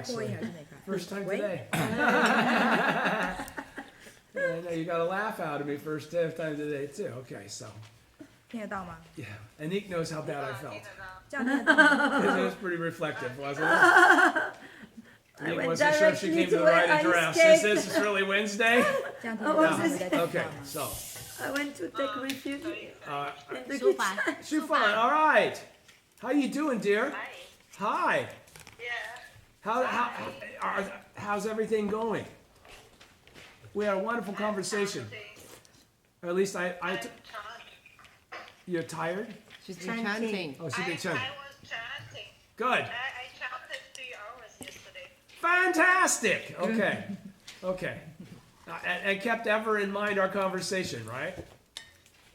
actually. First time today. I know you got a laugh out of me first time today too. Okay, so. 听得到吗？ Yeah, Anik knows how bad I felt. 这样听得到吗？ It was pretty reflective, wasn't it? I Anik went wasn't sure if she directly came to the to where right I address. escaped. Is this really Wednesday? 这样听得到吗？ Okay, so. I went to take refuge in the 舒 kitchen. 凡， Shufan, all right. How you doing, dear? Hi. Hi. Yeah. How's everything going? We had a wonderful conversation. Or at least you're tired? she's been chanting. Oh, she's been I chanting. was chanting. Good. I chanted 3 hours yesterday. Fantastic. Okay. Okay. And kept ever in mind our conversation, right?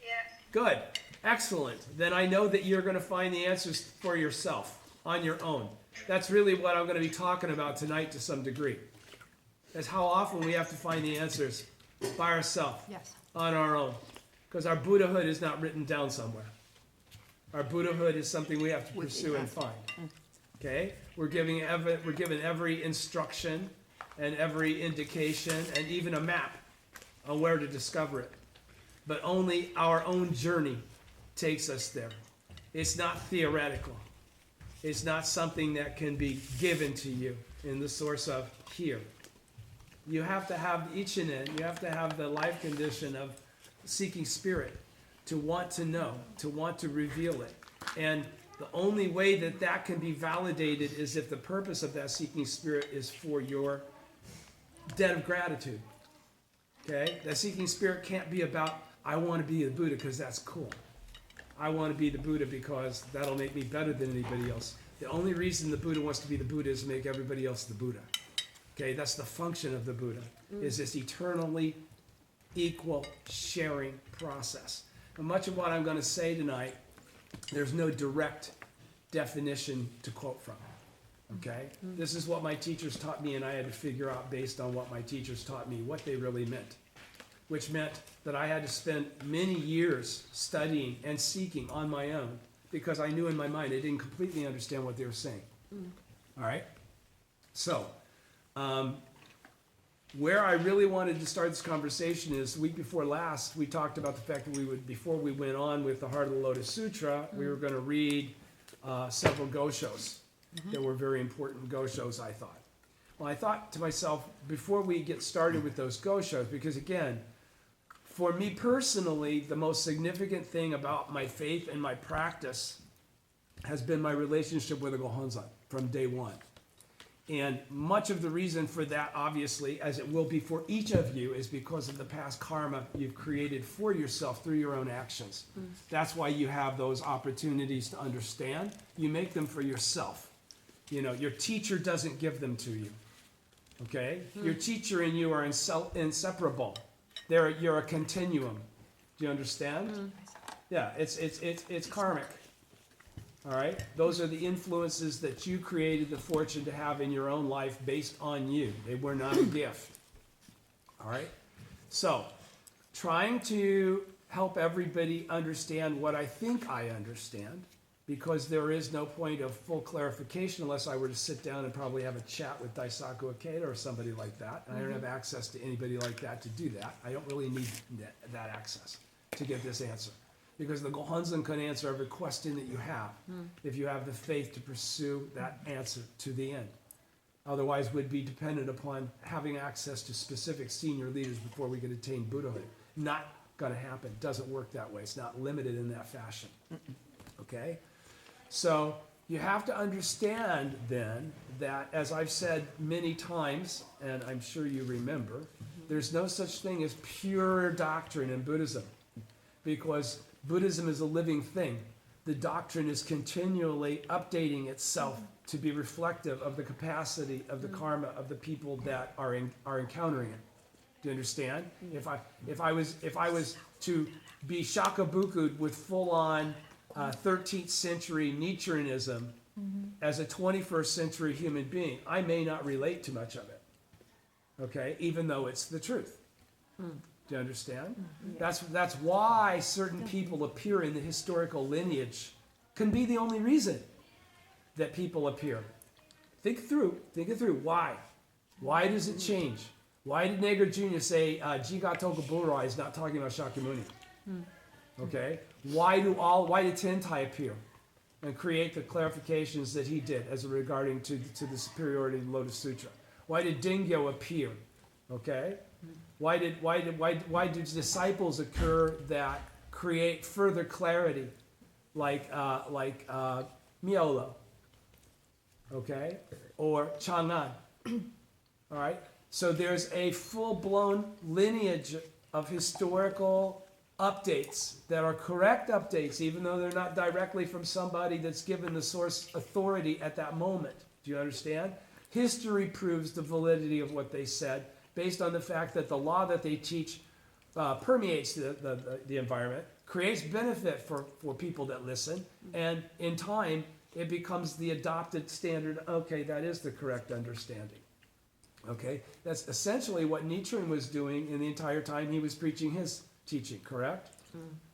Yeah. Good. Excellent. Then I know that you're going to find the answers for yourself on your own. That's really what I'm going to be talking about tonight to some degree. Is how often we have to find the answers by ourselves, Yes. on our own. Because our Buddhahood is not written down somewhere. Our Buddhahood is something we have to pursue and find. Okay? We're given every instruction and every indication and even a map on where to discover it. But only our own journey takes us there. It's not theoretical. It's not something that can be given to you in the source of here. You have to have ichinen, you have to have the life condition of seeking spirit to want to know, to want to reveal it. And the only way that that can be validated is if the purpose of that seeking spirit is for your debt of gratitude. Okay? That seeking spirit can't be about, I want to be the Buddha because that's cool. I want to be the Buddha because that'll make me better than anybody else. The only reason the Buddha wants to be the Buddha is to make everybody else the Buddha. Okay, that's the function of the Buddha, is this eternally equal sharing process. And much of what I'm going to say tonight, there's no direct definition to quote from. Okay? This is what my teachers taught me, and I had to figure out based on what my teachers taught me what they really meant. Which meant that I had to spend many years studying and seeking on my own because I knew in my mind I didn't completely understand what they were saying. All right? So, where I really wanted to start this conversation is the week before last, we talked about the fact that we would, before we went on with the Heart of the Lotus Sutra, we were going to read several goshos that were very important goshos, I thought. Well, I thought to myself, before we get started with those goshos, because again, for me personally, the most significant thing about my faith and my practice has been my relationship with the Gohonzon from day one. And much of the reason for that, obviously, as it will be for each of you, is because of the past karma you've created for yourself through your own actions. That's why you have those opportunities to understand. You make them for yourself. You know, your teacher doesn't give them to you. Okay? Your teacher and you are inseparable. You're a continuum. Do you understand? Yeah, it's karmic. All right? Those are the influences that you created the fortune to have in your own life based on you. They were not a gift. All right? So, trying to help everybody understand what I think I understand, because there is no point of full clarification unless I were to sit down and probably have a chat with Daisaku Ikeda or somebody like that. And I don't have access to anybody like that to do that. I don't really need that access to get this answer. Because the Gohonzon can answer every question that you have if you have the faith to pursue that answer to the end. Otherwise, we'd be dependent upon having access to specific senior leaders before we could attain Buddhahood. Not going to happen. Doesn't work that way. It's not limited in that fashion. Okay? So you have to understand then that, as I've said many times, and I'm sure you remember, there's no such thing as pure doctrine in Buddhism, because Buddhism is a living thing. The doctrine is continually updating itself to be reflective of the capacity of the karma of the people that are encountering it. Do you understand? If I was to be shakabuku'd with full-on 13th century Nichirenism as a 21st century human being, I may not relate to much of it. Okay? Even though it's the truth. Do you understand? That's why certain people appear in the historical lineage. Can be the only reason that people appear. think it through. Why? Why does it change? Why did Nagar Jr. say Jiga Tokuburai is not talking about Shakyamuni? Okay? Why did Tentai appear and create the clarifications that he did as regarding to the superiority of the Lotus Sutra? Why did Dingyo appear? Okay? Why did disciples occur that create further clarity, like Myola, okay, or Chang'an? All right. So there's a full-blown lineage of historical updates that are correct updates, even though they're not directly from somebody that's given the source authority at that moment. Do you understand? History proves the validity of what they said based on the fact that the law that they teach permeates the environment, creates benefit for people that listen, and in time, it becomes the adopted standard. Okay, that is the correct understanding. Okay, that's essentially what Nichiren was doing in the entire time he was preaching his teaching, correct?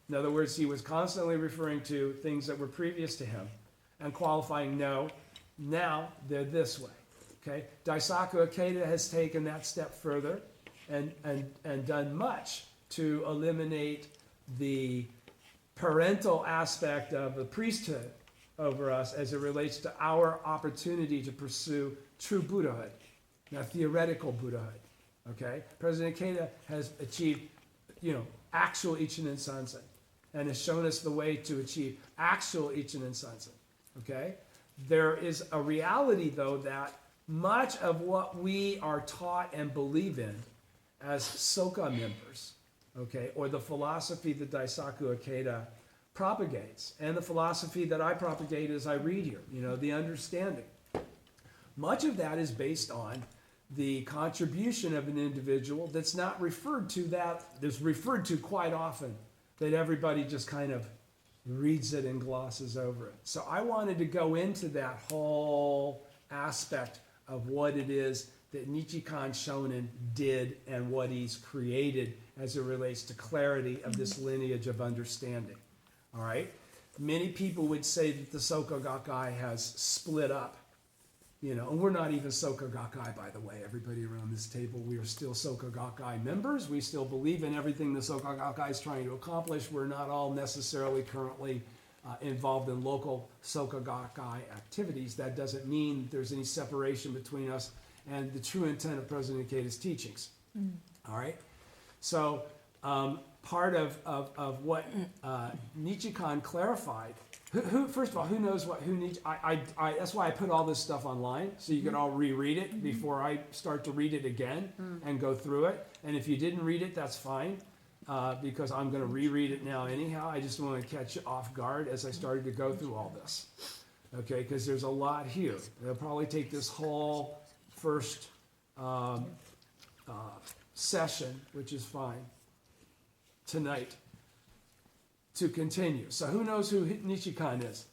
In other words, he was constantly referring to things that were previous to him and qualifying, no, now they're this way. Okay, Daisaku Ikeda has taken that step further and done much to eliminate the parental aspect of the priesthood over us as it relates to our opportunity to pursue true Buddhahood, not theoretical Buddhahood. Okay, President Ikeda has achieved, actual Ichinen Sansen, and has shown us the way to achieve actual Ichinen Sansen. Okay, there is a reality though that much of what we are taught and believe in as Soka members, okay, or the philosophy that Daisaku Ikeda propagates, and the philosophy that I propagate as I read here, the understanding. Much of that is based on the contribution of an individual that's not referred to that's referred to quite often, that everybody just kind of reads it and glosses over it. So I wanted to go into that whole aspect of what it is that Nichikan Shonin did and what he's created as it relates to clarity of this lineage of understanding. All right? Many people would say that the Soka Gakkai has split up, and we're not even Soka Gakkai, by the way. Everybody around this table, we are still Soka Gakkai members. We still believe in everything the Soka Gakkai is trying to accomplish. We're not all necessarily currently involved in local Soka Gakkai activities. That doesn't mean there's any separation between us and the true intent of President Ikeda's teachings. All right? So part of what Nichikan clarified, first of all, who knows that's why I put all this stuff online, so you can all reread it before I start to read it again and go through it. And if you didn't read it, that's fine. Because I'm going to reread it now anyhow. I just want to catch you off guard as I started to go through all this. Okay, because there's a lot here. It'll probably take this whole first session, which is fine, tonight, to continue. So who knows who Nichikan is?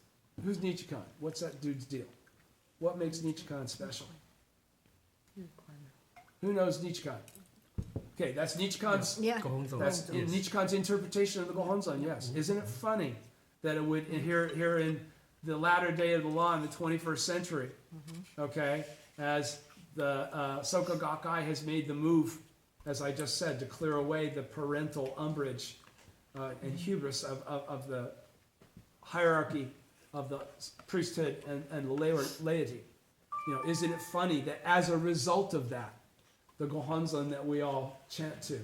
Who's Nichikan? What's that dude's deal? What makes Nichikan special? Who knows Nichikan? Okay, that's Nichikan's. Yeah. That's Nichikan's interpretation of the Gohonzon. Yes, isn't it funny that it would here in the latter day of the law in the 21st century? Okay, as the Soka Gakkai has made the move, as I just said, to clear away the parental umbrage and hubris of the hierarchy of the priesthood and the laity. Isn't it funny that as a result of that, the Gohonzon that we all chant to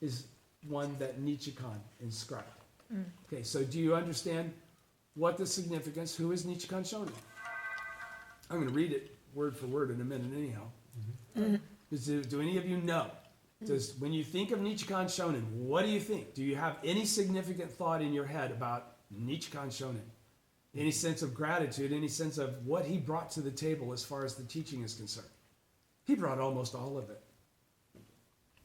is one that Nichikan inscribed. Okay, so do you understand what the significance, who is Nichikan Shonin? I'm going to read it word for word in a minute anyhow. Do any of you know? When you think of Nichikan Shonin, what do you think? Do you have any significant thought in your head about Nichikan Shonin? Any sense of gratitude, any sense of what he brought to the table as far as the teaching is concerned? He brought almost all of it,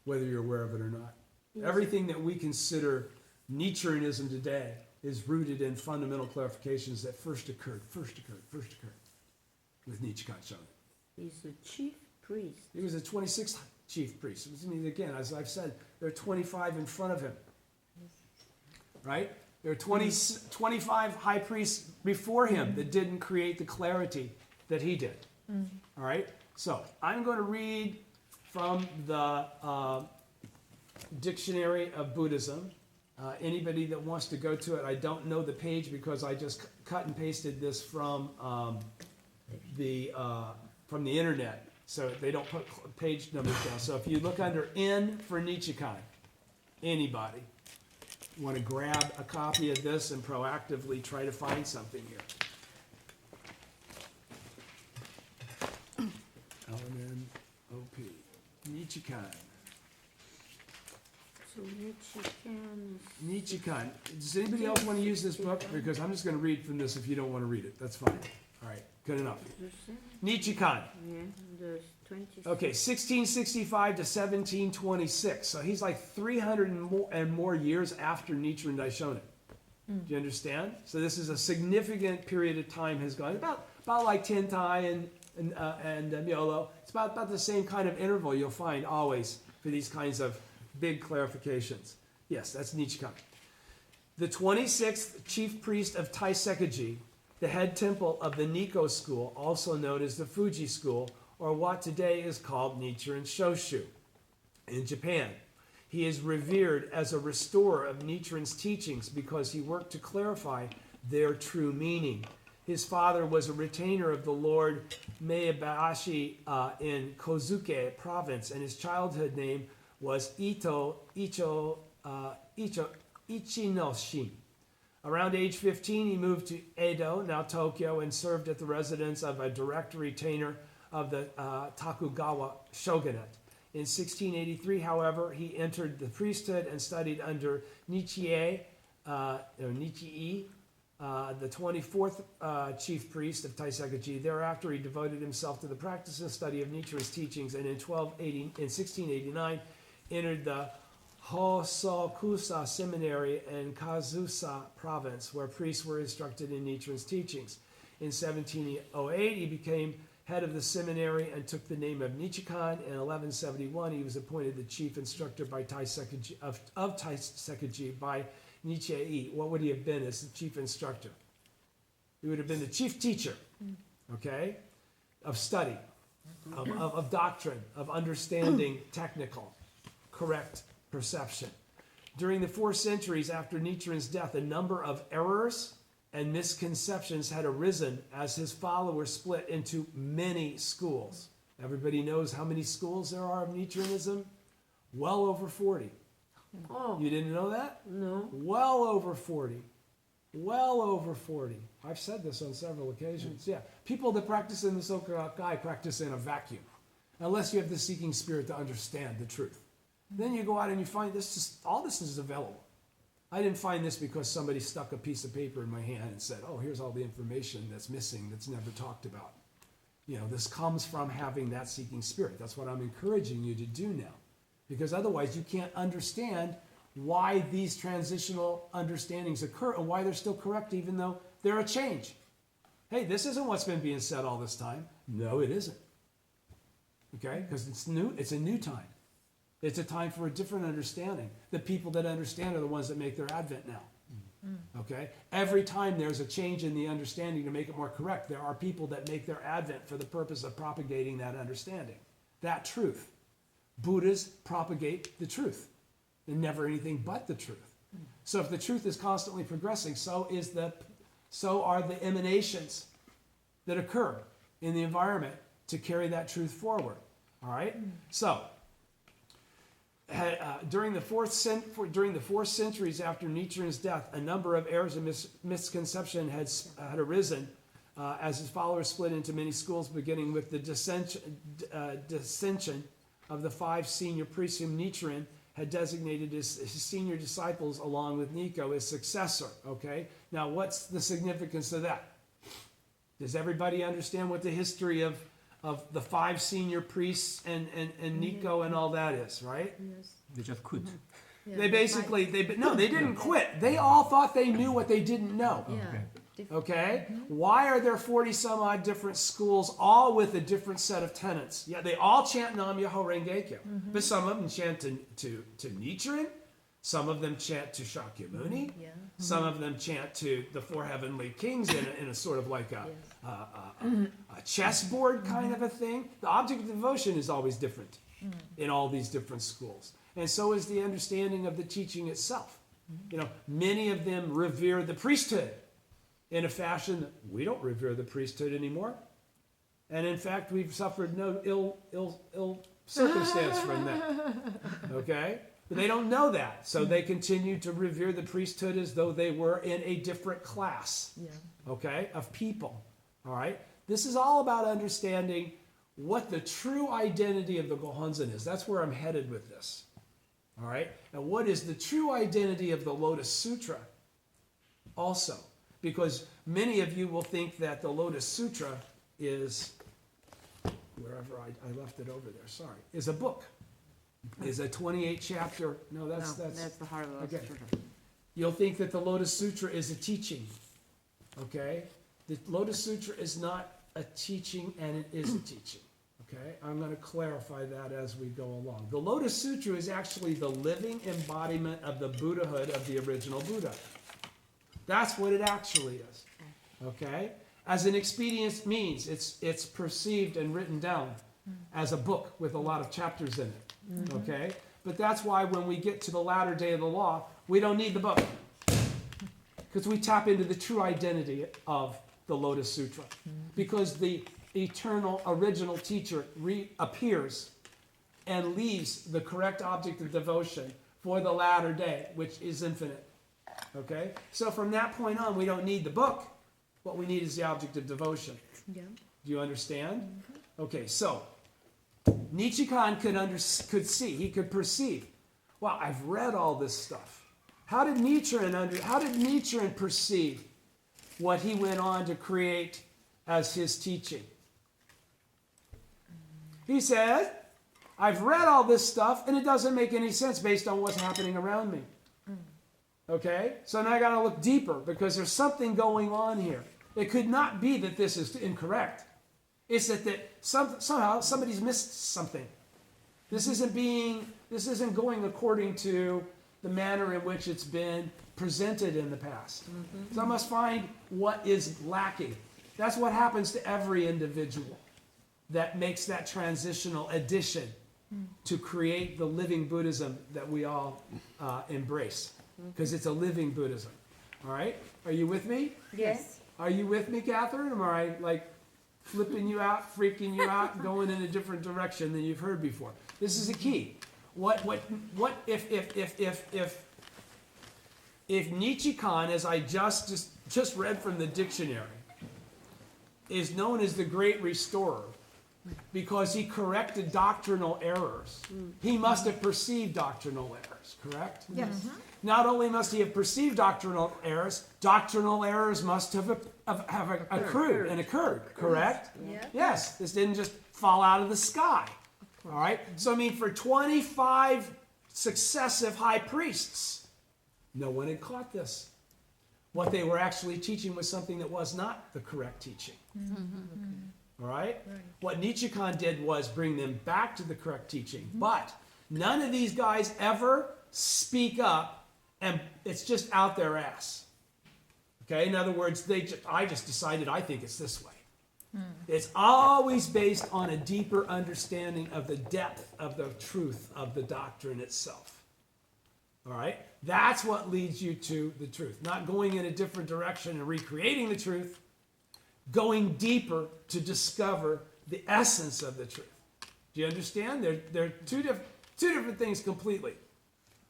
whether you're aware of it or not. Yes. Everything that we consider Nichirenism today is rooted in fundamental clarifications that first occurred with Nichikan Shonin. He's the chief priest. He was the 26th chief priest. Again, as I've said, there are 25 in front of him. Right? There are 25 high priests before him that didn't create the clarity that he did. All right? So I'm going to read from the Dictionary of Buddhism. Anybody that wants to go to it, I don't know the page because I just cut and pasted this from the internet. So they don't put page numbers down. So if you look under N for Nichikan, anybody want to grab a copy of this and proactively try to find something here. LNOP. Nichikan. So Nichikan. Nichikan. Does anybody else want to use this book? Because I'm just going to read from this if you don't want to read it. That's fine. All right. Good enough. Nichikan. Yeah, there's 20. Okay, 1665 to 1726. So he's like 300 and more years after Nichikan Shonin. Do you understand? So this is a significant period of time has gone. About like Tentai and Myolo. It's about the same kind of interval you'll find always for these kinds of big clarifications. Yes, that's Nichikan. The 26th chief priest of Taisekaji, the head temple of the Nikko school, also known as the Fuji school, or what today is called Nichiren Shoshu in Japan. He is revered as a restorer of Nichiren's teachings because he worked to clarify their true meaning. His father was a retainer of the Lord Maebashi in Kozuke province, and his childhood name was Ichinoshin. Around age 15, he moved to Edo, now Tokyo, and served at the residence of a direct retainer of the Tokugawa shogunate. In 1683, however, he entered the priesthood and studied under Nichie, the 24th chief priest of Taisekaji. Thereafter, he devoted himself to the practice and study of Nichiren's teachings, and in 1689, entered the Hosokusa Seminary in Kazusa province, where priests were instructed in Nichiren's teachings. In 1708, he became head of the seminary and took the name of Nichikan. In 1171, he was appointed the chief instructor by Taisekaji, of Taisekaji by Nichie. What would he have been as the chief instructor? He would have been the chief teacher, okay, of study, of doctrine, of understanding technical, correct perception. During the 4 centuries after Nichiren's death, a number of errors and misconceptions had arisen as his followers split into many schools. Everybody knows how many schools there are of Nichirenism? Well over 40. Oh, You didn't know that? no. Well over 40. Well over 40. I've said this on several occasions. Yeah. People that practice in the Soka-Gakkai practice in a vacuum, unless you have the seeking spirit to understand the truth. Then you go out and you find all this is available. I didn't find this because somebody stuck a piece of paper in my hand and said, oh, here's all the information that's missing, that's never talked about. You know, this comes from having that seeking spirit. That's what I'm encouraging you to do now. Because otherwise you can't understand why these transitional understandings occur and why they're still correct even though they're a change. Hey, this isn't what's been being said all this time. No, it isn't. Okay? Because it's new. It's a new time. It's a time for a different understanding. The people that understand are the ones that make their advent now. Okay? Every time there's a change in the understanding to make it more correct, there are people that make their advent for the purpose of propagating that understanding, that truth. Buddhas propagate the truth, and never anything but the truth. So if the truth is constantly progressing, so are the emanations that occur in the environment to carry that truth forward. All right? So during the 4 centuries after Nichiren's death, a number of errors and misconceptions had arisen as his followers split into many schools, beginning with the dissension of the 5 senior priests whom Nichiren had designated his senior disciples along with Nikko as successor. Okay? Now, what's the significance of that? Does everybody understand what the history of the 5 senior priests and Nikko and all that is, right? Yes. They just quit. Yeah, They basically, they didn't quit. They all thought they knew what they didn't know. Yeah. Okay? Why are there 40 some odd different schools, all with a different set of tenets? Yeah, they all chant Nam Myoho Renge Kyo. But some of them chant to Nichiren. Some of them chant to Shakyamuni. Yeah. Some of them chant to the four heavenly kings in a sort of like a chessboard kind of a thing. The object of devotion is always different in all these different schools. And so is the understanding of the teaching itself. You know, many of them revere the priesthood in a fashion that we don't revere the priesthood anymore. And in fact, we've suffered no ill circumstance from that. Okay? But they don't know that. So they continue to revere the priesthood as though they were in a different class. Yeah. Okay? Of people. All right? This is all about understanding what the true identity of the Gohonzon is. That's where I'm headed with this. All right? And what is the true identity of the Lotus Sutra also? Because many of you will think that the Lotus Sutra is, wherever I left it over there, sorry, is a book. Is a 28 chapter, no, that's the heart of the Lotus okay. Sutra. You'll think that the Lotus Sutra is a teaching. Okay? The Lotus Sutra is not a teaching, and it is a teaching. Okay? I'm going to clarify that as we go along. The Lotus Sutra is actually the living embodiment of the Buddhahood of the original Buddha. That's what it actually is. Okay? As an expedient means, it's perceived and written down as a book with a lot of chapters in it. Okay? But that's why when we get to the latter day of the law, we don't need the book. Because we tap into the true identity of the Lotus Sutra. Because the eternal original teacher reappears and leaves the correct object of devotion for the latter day, which is infinite. Okay? So from that point on, we don't need the book. What we need is the object of devotion. Yeah. Do you understand? Okay, so Nichikan could see, he could perceive. Wow, I've read all this stuff. How did Nichiren perceive what he went on to create as his teaching? He said, I've read all this stuff and it doesn't make any sense based on what's happening around me. Okay? So now I got to look deeper because there's something going on here. It could not be that this is incorrect. It's that somehow somebody's missed something. This isn't going according to the manner in which it's been presented in the past. So I must find what is lacking. That's what happens to every individual that makes that transitional addition to create the living Buddhism that we all embrace. Because it's a living Buddhism. All right? Are you with me? Yes. Are you with me, Catherine? Am I like flipping you out, freaking you out, going in a different direction than you've heard before? This is the key. What if Nichikan, as I just read from the dictionary, is known as the Great Restorer because he corrected doctrinal errors. He must have perceived doctrinal errors, correct? Yes. Not only must he have perceived doctrinal errors must have accrued and occurred, correct? Yeah. Yes, this didn't just fall out of the sky. All right? So, I mean, for 25 successive high priests, no one had caught this. What they were actually teaching was something that was not the correct teaching. All right? What Nichikan did was bring them back to the correct teaching. But none of these guys ever speak up and it's just out their ass. Okay? In other words, I just decided I think it's this way. It's always based on a deeper understanding of the depth of the truth of the doctrine itself. All right? That's what leads you to the truth. Not going in a different direction and recreating the truth. Going deeper to discover the essence of the truth. Do you understand? They're two different things completely.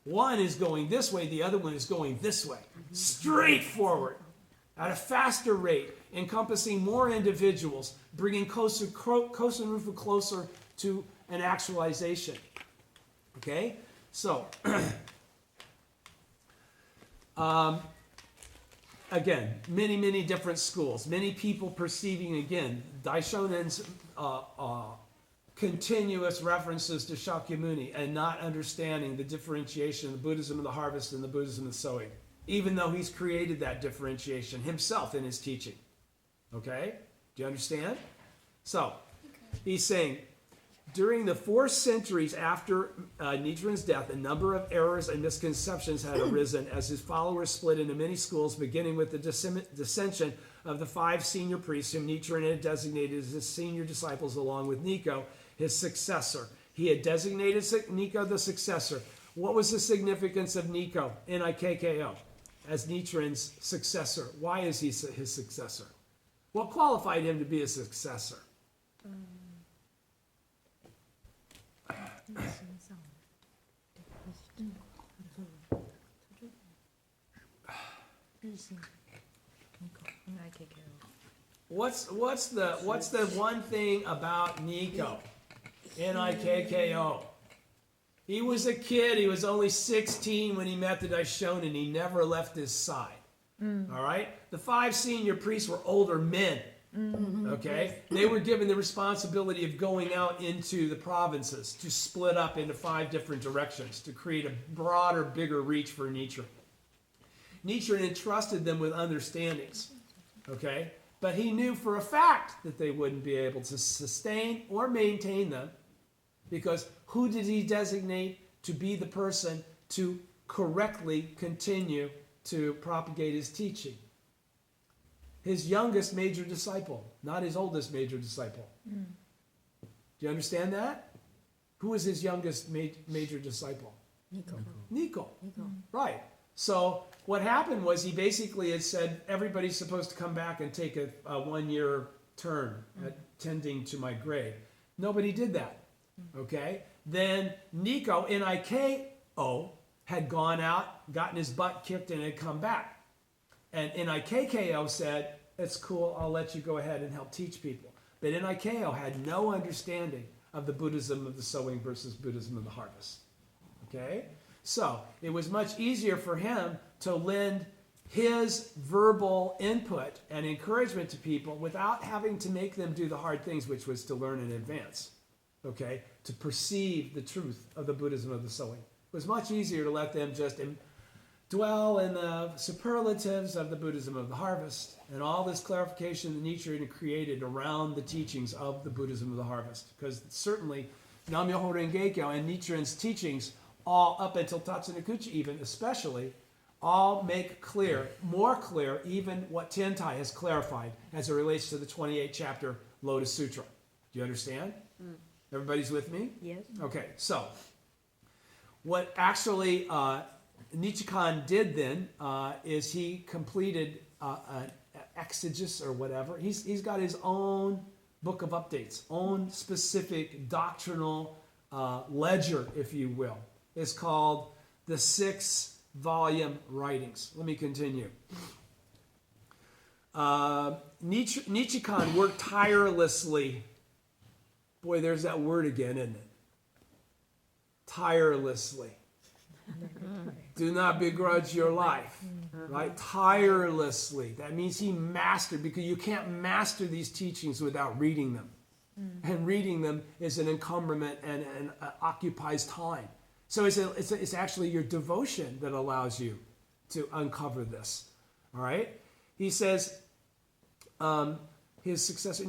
One is going this way, the other one is going this way. Straight forward. At a faster rate, encompassing more individuals, bringing closer to an actualization. Okay? So, again, many different schools, many people perceiving, again, Daishonen's continuous references to Shakyamuni and not understanding the differentiation of the Buddhism of the harvest and the Buddhism of the sowing, even though he's created that differentiation himself in his teaching. Okay? Do you understand? So, he's saying, During the 4 centuries after Nichiren's death, a number of errors and misconceptions had arisen as his followers split into many schools, beginning with the dissension of the 5 senior priests whom Nichiren had designated as his senior disciples, along with Nikko, his successor. He had designated Nikko the successor. What was the significance of Nikko, Nikko, as Nichiren's successor? Why is he his successor? What qualified him to be a successor? What's the one thing about Nikko? Nikko. He was a kid. He was only 16 when he met the Daishonin. He never left his side. All right? The 5 senior priests were older men. Okay? They were given the responsibility of going out into the provinces to split up into 5 different directions to create a broader, bigger reach for Nichiren. Nichiren entrusted them with understandings. Okay? But he knew for a fact that they wouldn't be able to sustain or maintain them, because who did he designate to be the person to correctly continue to propagate his teaching? His youngest major disciple, not his oldest major disciple. Do you understand that? Who was his youngest major disciple? Nikko. Right. So what happened was he basically had said, everybody's supposed to come back and take a 1-year turn at tending to my grave. Nobody did that. Okay? Then Nikko, Nikko, had gone out, gotten his butt kicked, and had come back. And Nikko said, it's cool, I'll let you go ahead and help teach people. But Nikko had no understanding of the Buddhism of the sowing versus Buddhism of the harvest. Okay? So it was much easier for him to lend his verbal input and encouragement to people without having to make them do the hard things, which was to learn in advance. Okay? To perceive the truth of the Buddhism of the sowing. It was much easier to let them just dwell in the superlatives of the Buddhism of the harvest and all this clarification that Nietzsche had created around the teachings of the Buddhism of the harvest. Because certainly Nam-myoho Renge-kyo and Nichiren's teachings, all up until Tatsunokuchi even, especially, all make clear, more clear, even what Tentai has clarified as it relates to the 28th chapter Lotus Sutra. Do you understand? Everybody's with me? Yes. Okay, so what actually Nichikan did then is he completed an exegesis or whatever. He's got his own book of updates, own specific doctrinal ledger, if you will. It's called the 6-volume writings. Let me continue. Nichikan worked tirelessly. Boy, there's that word again, isn't it? Tirelessly. Do not begrudge your life, right? Tirelessly. That means he mastered, because you can't master these teachings without reading them. And reading them is an encumberment and occupies time. So it's actually your devotion that allows you to uncover this. All right? He says, his successor,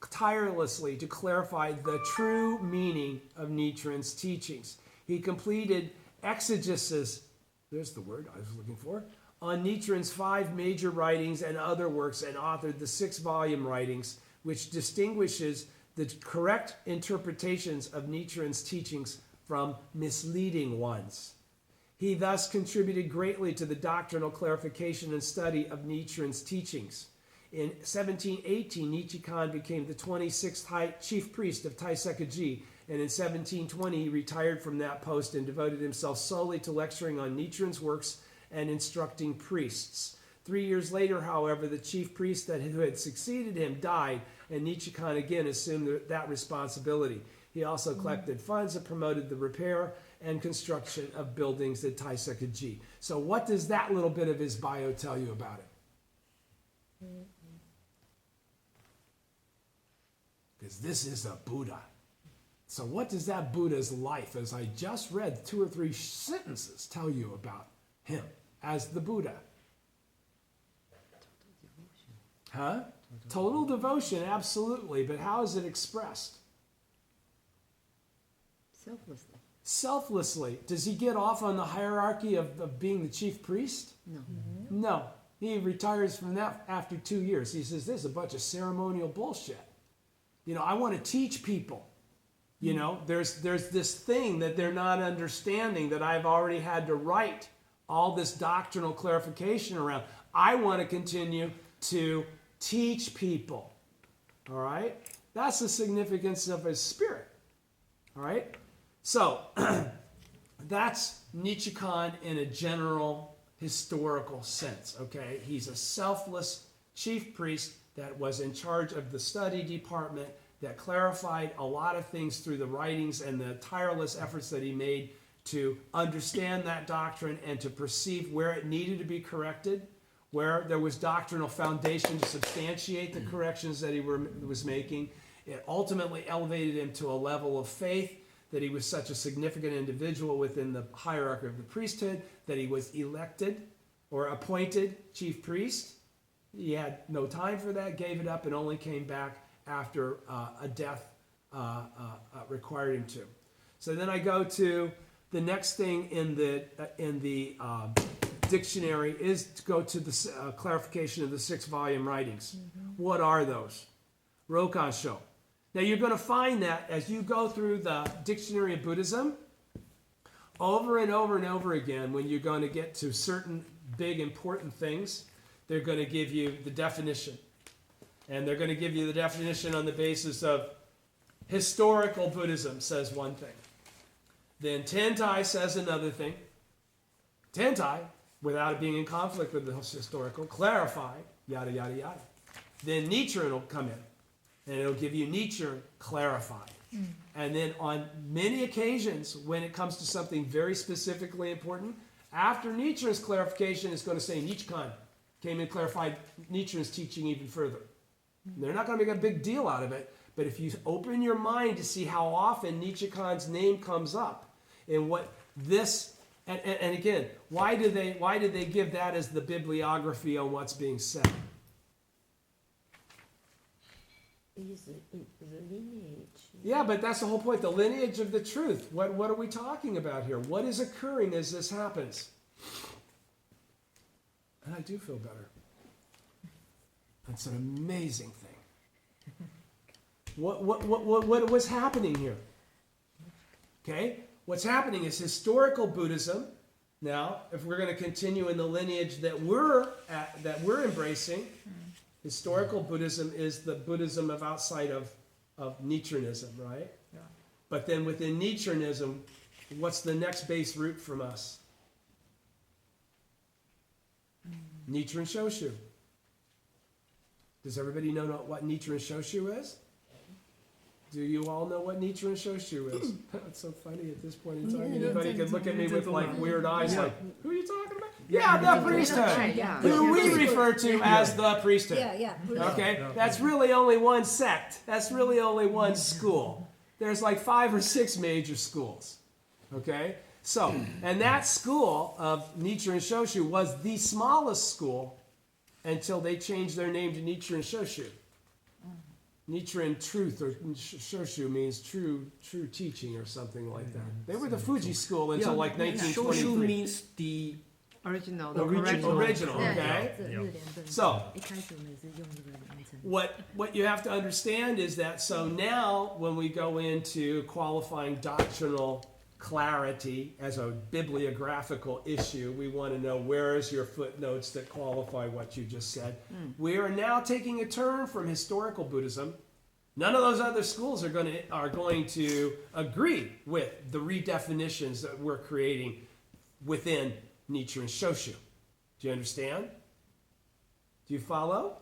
tirelessly to clarify the true meaning of Nichiren's teachings. He completed exegesis, there's the word I was looking for, on Nichiren's 5 major writings and other works, and authored the 6-volume writings, which distinguishes the correct interpretations of Nichiren's teachings from misleading ones. He thus contributed greatly to the doctrinal clarification and study of Nichiren's teachings. In 1718, Nichikan became the 26th chief priest of Taiseka-ji, and in 1720 he retired from that post and devoted himself solely to lecturing on Nichiren's works and instructing priests. 3 years later, however, the chief priest who had succeeded him died, and Nichikan again assumed that responsibility. He also collected funds and promoted the repair and construction of buildings at Taiseka-ji. So what does that little bit of his bio tell you about it? Because this is a Buddha. So what does that Buddha's life, as I just read 2 or 3 sentences, tell you about him as the Buddha? Huh? Total devotion, absolutely. But how is it expressed? Selflessly. Selflessly. Does he get off on the hierarchy of being the chief priest? No. No. He retires from that after 2 years. He says, this is a bunch of ceremonial bullshit. You know, I want to teach people. You know, there's this thing that they're not understanding that I've already had to write all this doctrinal clarification around. I want to continue to teach people. All right? That's the significance of his spirit. All right? So, that's Nichikan in a general historical sense, okay? He's a selfless chief priest that was in charge of the study department that clarified a lot of things through the writings and the tireless efforts that he made to understand that doctrine and to perceive where it needed to be corrected, where there was doctrinal foundation to substantiate the corrections that he was making. It ultimately elevated him to a level of faith that he was such a significant individual within the hierarchy of the priesthood that he was elected or appointed chief priest. He had no time for that, gave it up, and only came back after a death required him to. So then I go to the next thing in the dictionary is to go to the clarification of the 6-volume writings. What are those? Rokansho. Now you're going to find that as you go through the Dictionary of Buddhism, over and over and over again, when you're going to get to certain big important things, they're going to give you the definition. And they're going to give you the definition on the basis of historical Buddhism says one thing. Then Tentai says another thing. Tentai, without it being in conflict with the historical, clarified, yada, yada, yada. Then Nichiren will come in. And it'll give you Nichiren clarified. And then on many occasions, when it comes to something very specifically important, after Nichiren's clarification, it's going to say Nichikan came and clarified Nichiren's teaching even further. They're not going to make a big deal out of it, but if you open your mind to see how often Nichikan's name comes up, and what this, and again, why did they give that as the bibliography on what's being said? Is the lineage. Yeah, but that's the whole point, the lineage of the truth. What are we talking about here? What is occurring as this happens? And I do feel better. That's an amazing thing. What was happening here? Okay? What's happening is historical Buddhism. Now, if we're going to continue in the lineage that we're embracing, historical Buddhism is the Buddhism of outside of Nichirenism, right? Yeah. But then within Nichirenism, what's the next base root from us? Nichiren Shoshu. Does everybody know what Nichiren Shoshu is? Do you all know what Nichiren Shoshu is? It's so funny at this point in time. Anybody could look at me with like weird eyes like, who are you talking about? Yeah, the priesthood. Yeah. Who we refer to as the priesthood. Yeah. Okay? That's really only one sect. That's really only one school. There's like 5 or 6 major schools. Okay? So, and that school of Nichiren Shoshu was the smallest school until they changed their name to Nichiren Shoshu. Nichiren truth or Shoshu means true teaching or something like that. They were the Fuji school until like 1923. Shoshu means the Original. Original, Yeah, okay? 这日莲正 So, 一开始我们也是用这个名称。 what you have to understand is that, so now when we go into qualifying doctrinal clarity as a bibliographical issue, we want to know where is your footnotes that qualify what you just said. We are now taking a turn from historical Buddhism. None of those other schools are going to agree with the redefinitions that we're creating within Nichiren Shoshu. Do you understand? Do you follow?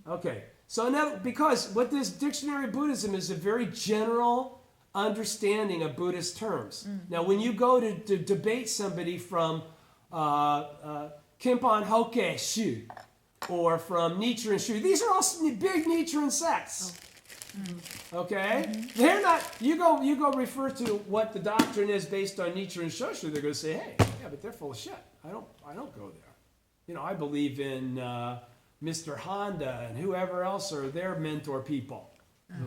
Okay. So now, because what this dictionary of Buddhism is a very general understanding of Buddhist terms. Now, when you go to debate somebody from Kimpan Hokke Shu or from Nichiren Shu, these are all big Nichiren sects. Okay? They're not, you go refer to what the doctrine is based on Nichiren Shoshu, they're going to say, hey, yeah, but they're full of shit. I don't go there. You know, I believe in Mr. Honda and whoever else are their mentor people.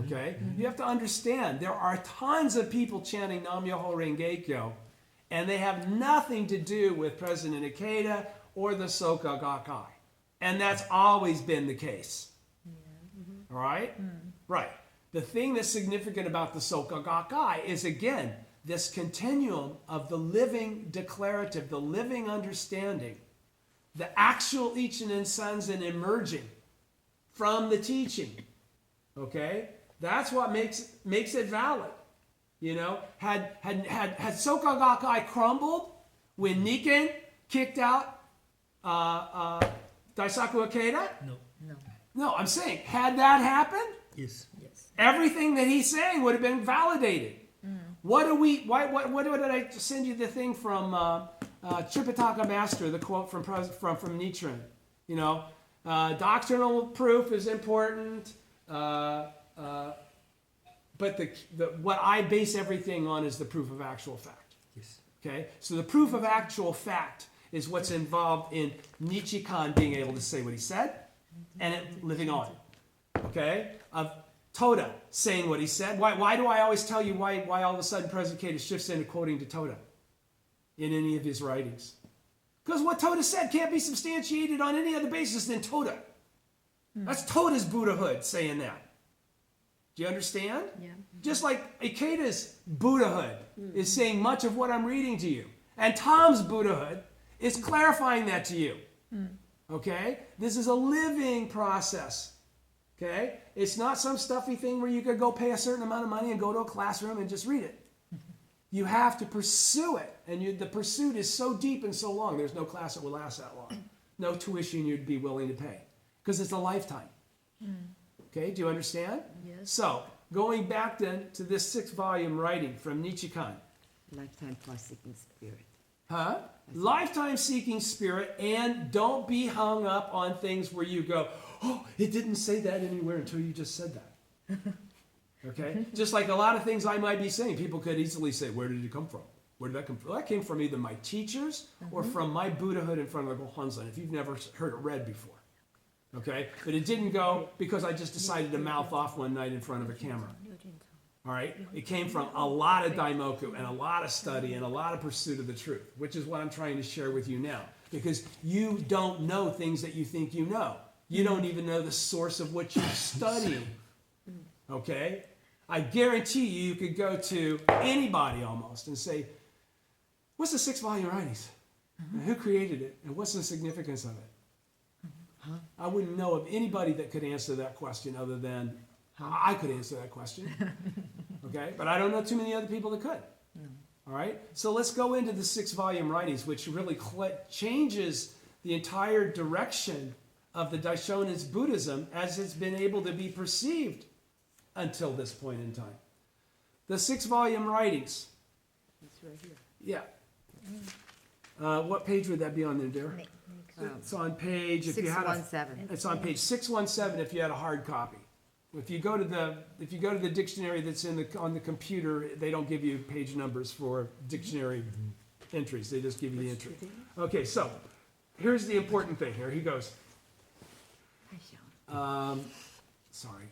Okay? You have to understand, there are tons of people chanting Nam-myoho Renge-kyo, and they have nothing to do with President Ikeda or the Soka Gakkai. And that's always been the case. All right? Right. The thing that's significant about the Soka Gakkai is, again, this continuum of the living declarative, the living understanding, the actual Ichinen Sanzen emerging from the teaching. Okay? That's what makes it valid. You know, had Soka Gakkai crumbled when Nikken kicked out Daisaku Ikeda? No. No. No, I'm saying, had that happened, Yes. Yes. everything that he's saying would have been validated. What did I send you the thing from Tripitaka Master, the quote from Nichiren? You know, doctrinal proof is important, but what I base everything on is the proof of actual fact. Yes. Okay, so the proof of actual fact is what's involved in Nichikan being able to say what he said and it living on. Okay, of Toda saying what he said. Why do I always tell you why all of a sudden President Ikeda shifts into quoting to Toda in any of his writings? Because what Toda said can't be substantiated on any other basis than Toda. That's Toda's Buddhahood saying that. Do you understand? Yeah. Just like Ikeda's Buddhahood is saying much of what I'm reading to you. And Tom's Buddhahood is clarifying that to you. Okay? This is a living process. Okay? It's not some stuffy thing where you could go pay a certain amount of money and go to a classroom and just read it. You have to pursue it. And the pursuit is so deep and so long, there's no class that will last that long. No tuition you'd be willing to pay. Because it's a lifetime. Okay? Do you understand? Yes. So, going back then to this 6-volume writing from Nichikan. Lifetime plus seeking spirit. Huh? Lifetime seeking spirit, and don't be hung up on things where you go, oh, it didn't say that anywhere until you just said that. Okay? Just like a lot of things I might be saying, people could easily say, where did it come from? Where did that come from? Well, that came from either my teachers or from my Buddhahood in front of the Gohonzan, if you've never heard it read before. Okay? But it didn't go because I just decided to mouth off one night in front of a camera. All right? It came from a lot of daimoku and a lot of study and a lot of pursuit of the truth, which is what I'm trying to share with you now. Because you don't know things that you think you know. You don't even know the source of what you're studying. Okay? I guarantee you could go to anybody almost and say, what's the 6-volume writings? And who created it? And what's the significance of it? I wouldn't know of anybody that could answer that question other than I could answer that question. Okay? But I don't know too many other people that could. All right? So let's go into the 6-volume writings, which really changes the entire direction of the Daishonin's Buddhism as it's been able to be perceived until this point in time. The 6-volume writings. It's right here. Yeah. What page would that be on there, dear? It's on page, if you had a, 617. it's on page 617 if you had a hard copy. If you go to the dictionary that's on the computer, they don't give you page numbers for dictionary entries. They just give you the entry. Okay, so here's the important thing. Here he goes. Sorry.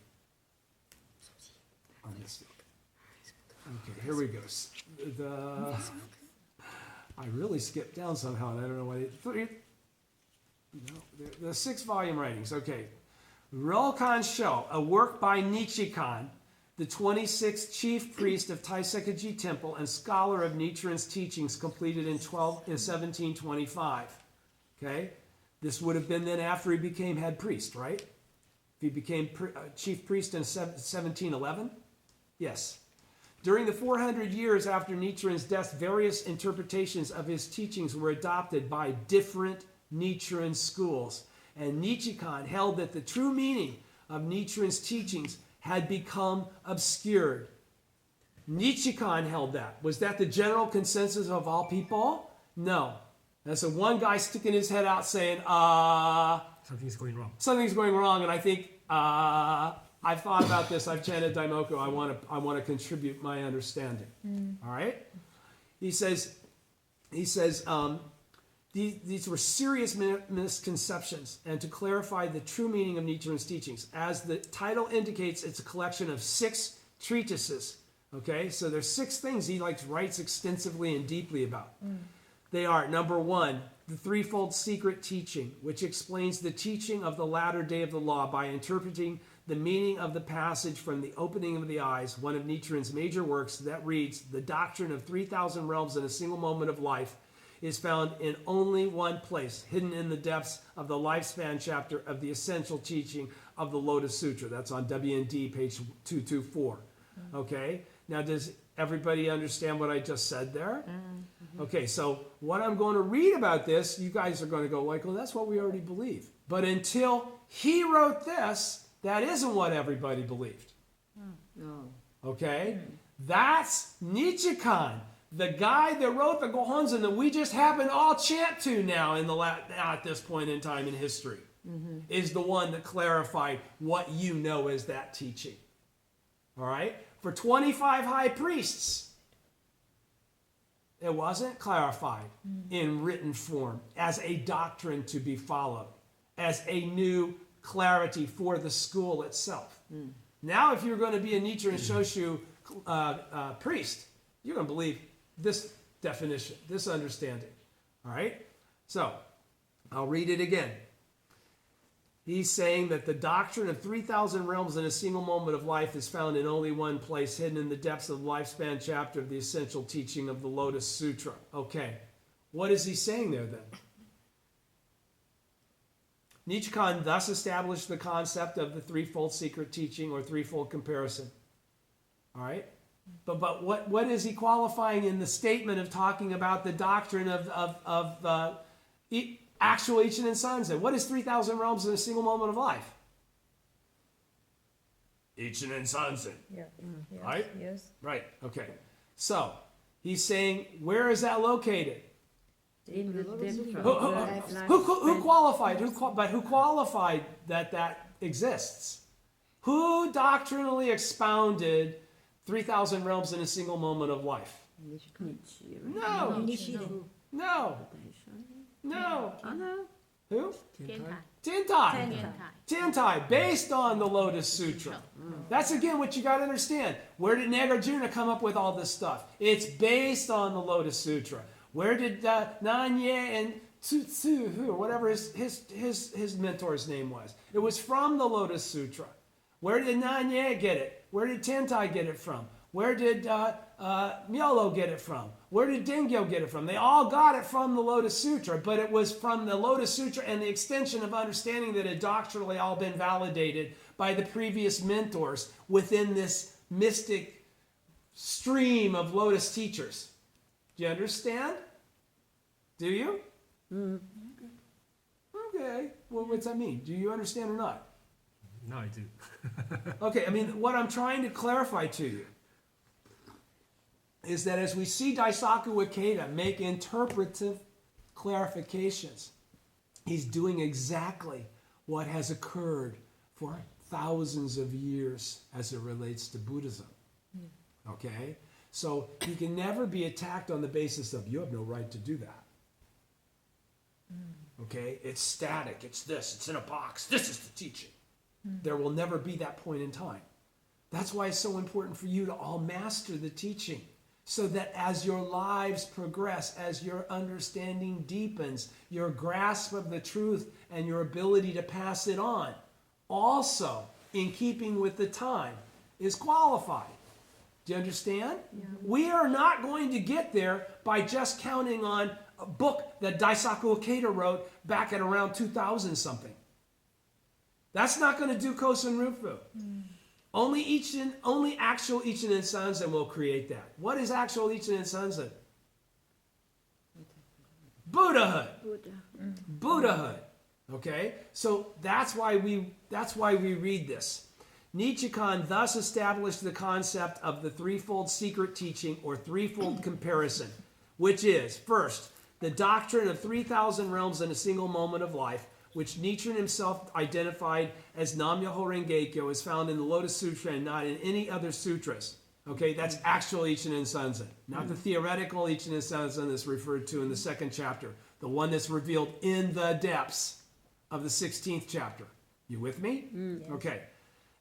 Okay, here we go. I really skipped down somehow, and I don't know why. The 6-volume writings. Okay. Rokan Sho, a work by Nichikan, the 26th chief priest of Taisekaji Temple and scholar of Nichiren's teachings, completed in 1725. Okay? This would have been then after he became head priest, right? If he became chief priest in 1711? Yes. During the 400 years after Nichiren's death, various interpretations of his teachings were adopted by different Nichiren schools. And Nichikan held that the true meaning of Nichiren's teachings had become obscured. Nichikan held that. Was that the general consensus of all people? No. That's a one guy sticking his head out saying, Something's going wrong. something's going wrong, and I think, I've thought about this, I've chanted Daimoku, I want to contribute my understanding. All right? He says, the these were serious misconceptions, and to clarify the true meaning of Nichiren's teachings. As the title indicates, it's a collection of 6 treatises. Okay, so there's 6 things he writes extensively and deeply about. They are, number 1, the threefold secret teaching, which explains the teaching of the latter day of the law by interpreting the meaning of the passage from the opening of the eyes, one of Nichiren's major works that reads, the doctrine of 3,000 realms in a single moment of life is found in only one place, hidden in the depths of the lifespan chapter of the essential teaching of the Lotus Sutra. That's on WND page 224. Okay, now does everybody understand what I just said there? Okay, so what I'm going to read about this, you guys are going to go like, well, that's what we already believe. But until he wrote this, that isn't what everybody believed. No. Okay? That's Nichikan, the guy that wrote the Gohonzon that we just happen to all chant to now at this point in time in history, is the one that clarified what you know as that teaching. All right? For 25 high priests, it wasn't clarified in written form as a doctrine to be followed, as a new clarity for the school itself. Now, if you're going to be a Nichiren Shoshu priest, you're going to believe this definition, this understanding. All right? So, I'll read it again. He's saying that the doctrine of 3,000 realms in a single moment of life is found in only one place, hidden in the depths of the lifespan chapter of the essential teaching of the Lotus Sutra. Okay, what is he saying there then? Nichikan thus established the concept of the threefold secret teaching or threefold comparison. All right? But what is he qualifying in the statement of talking about the doctrine of actual Ichinen Sanzen? What is 3,000 realms in a single moment of life? Ichinen Sanzen. Yeah. Yes. Right? Yes. Right, okay. So, he's saying, where is that located? In the depth Who qualified? Who qualified that exists? Who doctrinally expounded 3,000 realms in a single moment of life? No. No. No. Who? Tentai. Tentai, based on the Lotus Sutra. That's again what you got to understand. Where did Nagarjuna come up with all this stuff? It's based on the Lotus Sutra. Where did Nanye and Tsutsu, or whatever his mentor's name was? It was from the Lotus Sutra. Where did Nanye get it? Where did Tentai get it from? Where did Myolo get it from? Where did Dengyo get it from? They all got it from the Lotus Sutra, but it was from the Lotus Sutra and the extension of understanding that had doctrinally all been validated by the previous mentors within this mystic stream of Lotus teachers. Do you understand? Do you? Okay. Well, what's that mean? Do you understand or not? No, I do. Okay, I mean, what I'm trying to clarify to you is that as we see Daisaku Ikeda make interpretive clarifications, he's doing exactly what has occurred for thousands of years as it relates to Buddhism. Okay? So he can never be attacked on the basis of, you have no right to do that. Okay? It's static. It's this. It's in a box. This is the teaching. There will never be that point in time. That's why it's so important for you to all master the teaching, so that as your lives progress, as your understanding deepens, your grasp of the truth and your ability to pass it on, also in keeping with the time, is qualified. Do you understand? Yeah. We are not going to get there by just counting on a book that Daisaku Ikeda wrote back at around 2000 something. That's not going to do Kosen Rufu. Only actual Ichinen Sanzen will create that. What is actual Ichinen Sanzen? Buddhahood. Buddhahood. Okay? So that's why we read this. Nichikan thus established the concept of the threefold secret teaching or threefold comparison, which is, first, the doctrine of 3,000 realms in a single moment of life, which Nichiren himself identified as Nam-myoho Renge-kyo, is found in the Lotus Sutra and not in any other sutras. Okay, that's actual Ichinen Sanzen, not the theoretical Ichinen Sanzen that's referred to in the second chapter. The one that's revealed in the depths of the 16th chapter. You with me? Okay.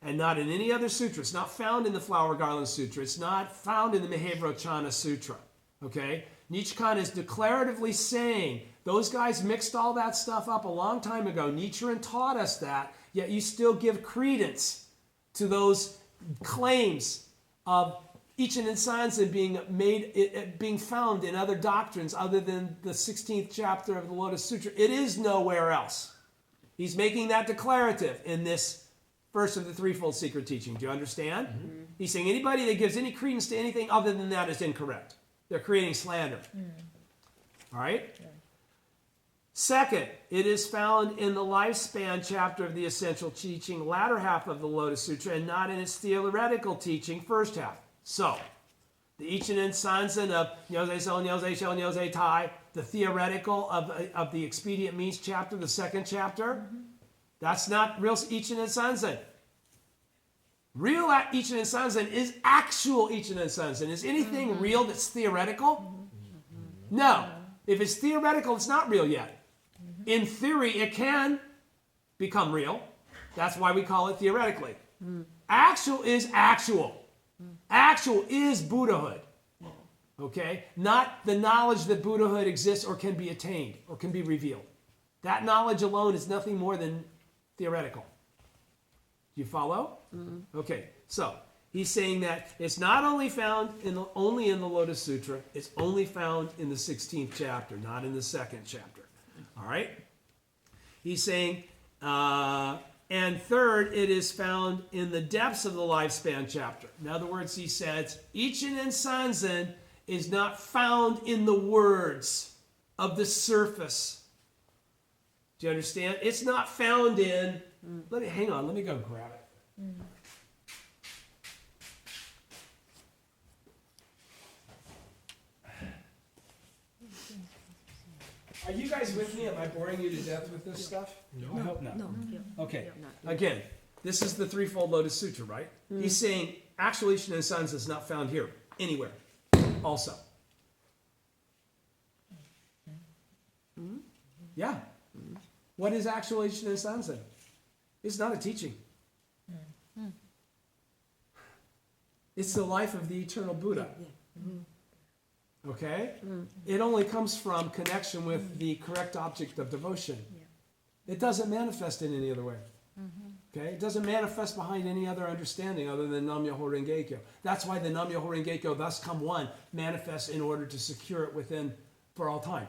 And not in any other sutra. It's not found in the Flower Garland Sutra. It's not found in the Mahavrochana Sutra. Okay? Nichikan is declaratively saying, those guys mixed all that stuff up a long time ago. Nichiren taught us that, yet you still give credence to those claims of Ichinen Sanzen being found in other doctrines other than the 16th chapter of the Lotus Sutra. It is nowhere else. He's making that declarative in this first of the threefold secret teaching. Do you understand? Mm-hmm. He's saying anybody that gives any credence to anything other than that is incorrect. They're creating slander. All right? Yeah. Second, it is found in the lifespan chapter of the essential teaching, latter half of the Lotus Sutra, and not in its theoretical teaching, first half. So, the Ichinen Sanzen of Nyose So, Nyose Shou, Nyose Tai, the theoretical of the expedient means chapter, the second chapter, that's not real Ichinen Sanzen. Real Ichinen Sanzen is actual Ichinen Sanzen. Is anything real that's theoretical? No. If it's theoretical, it's not real yet. In theory, it can become real. That's why we call it theoretically. Actual is actual. Actual is Buddhahood. Okay? Not the knowledge that Buddhahood exists or can be attained or can be revealed. That knowledge alone is nothing more than theoretical. Do you follow? Okay, so he's saying that it's not only found only in the Lotus Sutra, it's only found in the 16th chapter, not in the second chapter. All right? He's saying, and third, it is found in the depths of the lifespan chapter. In other words, he says, Ichinen Sanzen is not found in the words of the surface. Do you understand? It's not found in, hang on, let me go grab it. Are you guys with me? Am I boring you to death with this stuff? No. I hope not. No. Okay. Again, this is the threefold Lotus Sutra, right? He's saying actual Ichinen Sanzen is not found here, anywhere, also. Yeah. What is actual Ichinen Sanzen? It's not a teaching. It's the life of the eternal Buddha. Okay? It only comes from connection with the correct object of devotion. It doesn't manifest in any other way. Okay? It doesn't manifest behind any other understanding other than Nam-myoho Renge-kyo. That's why the Nam-myoho Renge-kyo, thus come one, manifests in order to secure it within for all time,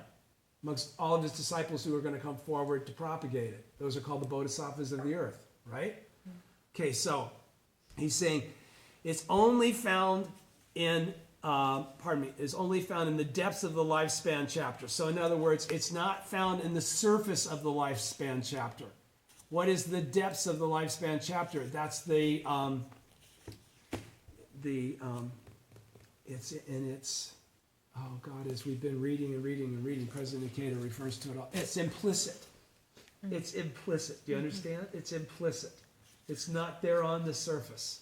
amongst all of his disciples who are going to come forward to propagate it. Those are called the bodhisattvas of the earth, right? Okay, so he's saying it's only found in, is only found in the depths of the lifespan chapter. So in other words, it's not found in the surface of the lifespan chapter. What is the depths of the lifespan chapter? That's oh God, as we've been reading and reading and reading, President Ikeda refers to it all. It's implicit. It's implicit. Do you understand? It's implicit. It's not there on the surface.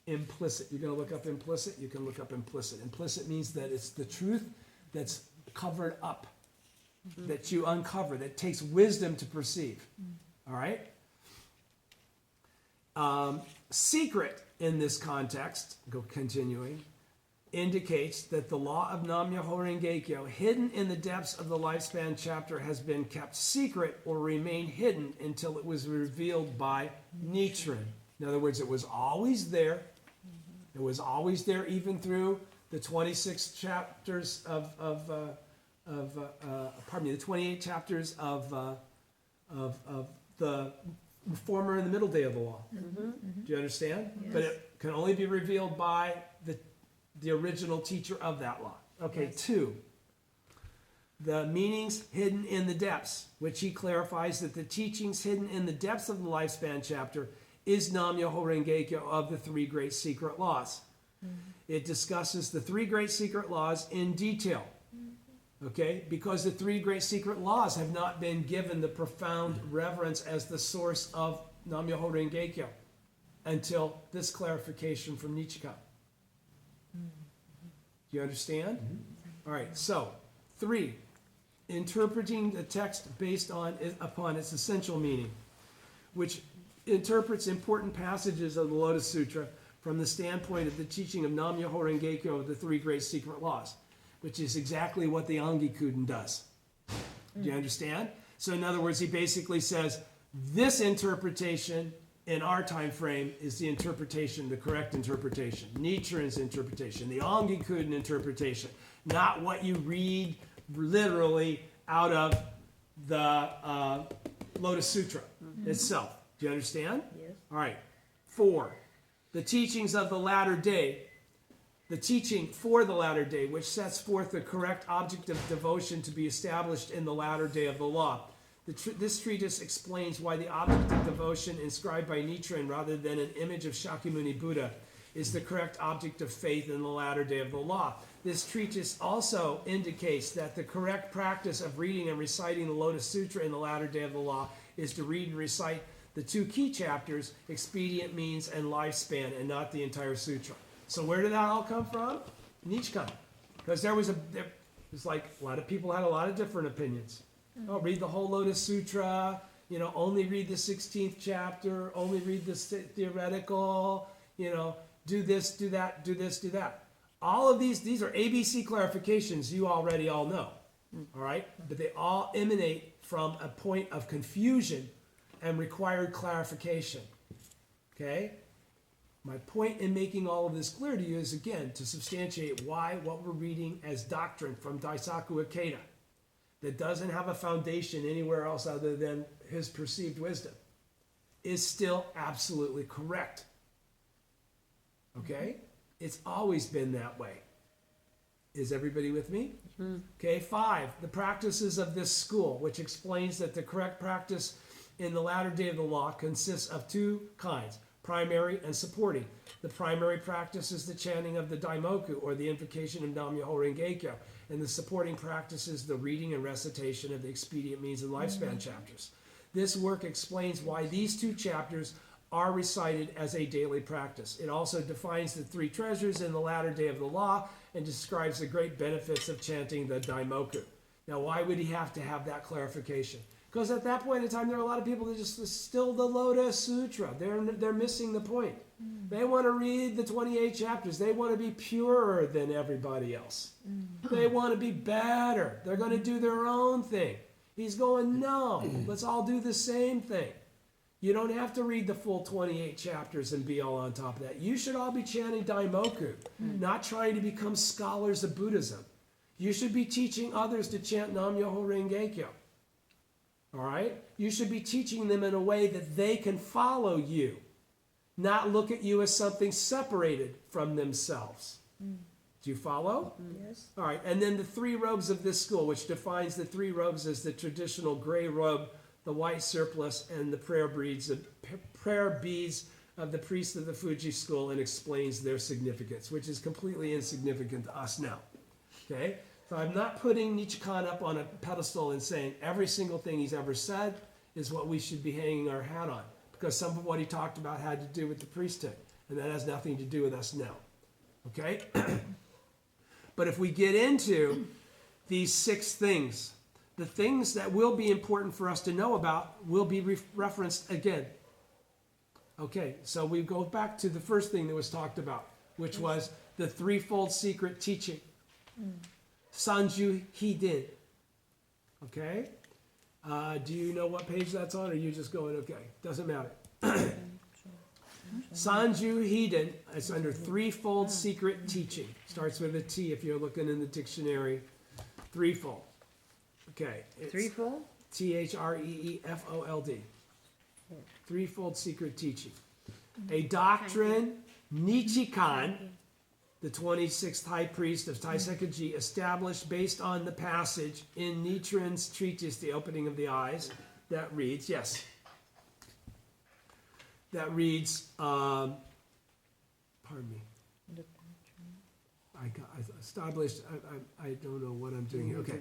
Implicit. You're going to look up implicit? You can look up implicit. Implicit means that it's the truth that's covered up, that you uncover, that takes wisdom to perceive. All right? Secret in this context, continuing, indicates that the law of Nam-myoho Renge-kyo, hidden in the depths of the lifespan chapter, has been kept secret or remained hidden until it was revealed by Nichiren. In other words, it was always there. It was always there even through the 26 chapters the 28 chapters of the former and the middle day of the law. Do you understand? Yes. But it can only be revealed by the original teacher of that law. Okay, yes. 2. The meanings hidden in the depths, which he clarifies that the teachings hidden in the depths of the lifespan chapter is Nam-myoho Renge-kyo of the 3 great secret laws. It discusses the 3 great secret laws in detail. Okay? Because the 3 great secret laws have not been given the profound reverence as the source of Nam-myoho Renge-kyo until this clarification from Nichikan. Do you understand? All right, so 3. interpreting the text based upon its essential meaning, which interprets important passages of the Lotus Sutra from the standpoint of the teaching of Nam-myoho Renge-kyo of the three great secret laws, which is exactly what the Angikuden does. Do you understand? So in other words, he basically says, this interpretation in our time frame is the interpretation, the correct interpretation, Nichiren's interpretation, the Angikuden interpretation, not what you read literally out of the Lotus Sutra itself. Do you understand? Yes. All right. 4. The teachings of the latter day, the teaching for the latter day, which sets forth the correct object of devotion to be established in the latter day of the law. This treatise explains why the object of devotion inscribed by Nichiren rather than an image of Shakyamuni Buddha is the correct object of faith in the latter day of the law. This treatise also indicates that the correct practice of reading and reciting the Lotus Sutra in the latter day of the law is to read and recite the 2 key chapters, expedient means and lifespan, and not the entire sutra. So where did that all come from? Nichikan. Because there was like a lot of people had a lot of different opinions. Oh, read the whole Lotus Sutra, only read the 16th chapter, only read the theoretical, do this, do that, do this, do that. All of these are ABC clarifications you already all know, all right? But they all emanate from a point of confusion and required clarification, okay? My point in making all of this clear to you is, again, to substantiate why what we're reading as doctrine from Daisaku Ikeda that doesn't have a foundation anywhere else other than his perceived wisdom is still absolutely correct. Okay? It's always been that way. Is everybody with me? Okay, 5. The practices of this school, which explains that the correct practice in the latter day of the law consists of 2 kinds, primary and supporting. The primary practice is the chanting of the Daimoku, or the invocation of Nam-myoho Renge-kyo, and the supporting practice is the reading and recitation of the expedient means and lifespan chapters. This work explains why these 2 chapters are recited as a daily practice. It also defines the 3 treasures in the latter day of the law and describes the great benefits of chanting the Daimoku. Now, why would he have to have that clarification? Because at that point in time, there are a lot of people that just still the Lotus Sutra. They're missing the point. They want to read the 28 chapters. They want to be purer than everybody else. They want to be better. They're going to do their own thing. He's going, no, let's all do the same thing. You don't have to read the full 28 chapters and be all on top of that. You should all be chanting Daimoku, not trying to become scholars of Buddhism. You should be teaching others to chant Nam-myoho Renge-kyo. All right? You should be teaching them in a way that they can follow you, not look at you as something separated from themselves. Do you follow? Yes. All right, and then the 3 robes of this school, which defines the 3 robes as the traditional gray robe, the white surplice, and the prayer beads of the priests of the Fuji school, and explains their significance, which is completely insignificant to us now. Okay? So I'm not putting Nichikan up on a pedestal and saying every single thing he's ever said is what we should be hanging our hat on, because some of what he talked about had to do with the priesthood, and that has nothing to do with us now. Okay? But if we get into these 6 things, the things that will be important for us to know about will be referenced again. Okay, so we go back to the first thing that was talked about, which was the threefold secret teaching. Sanju Hidin. Okay? Do you know what page that's on, or are you just going, okay? Doesn't matter. Sanju Hidin is under threefold secret teaching. Starts with a T if you're looking in the dictionary. Threefold. Okay. Threefold? Threefold. Threefold secret teaching. A doctrine, Nichikan, the 26th high priest of Taisekaji, established based on the passage in Nichiren's treatise, The Opening of the Eyes, that reads, yes. That reads, pardon me. I established, I don't know what I'm doing here. Okay.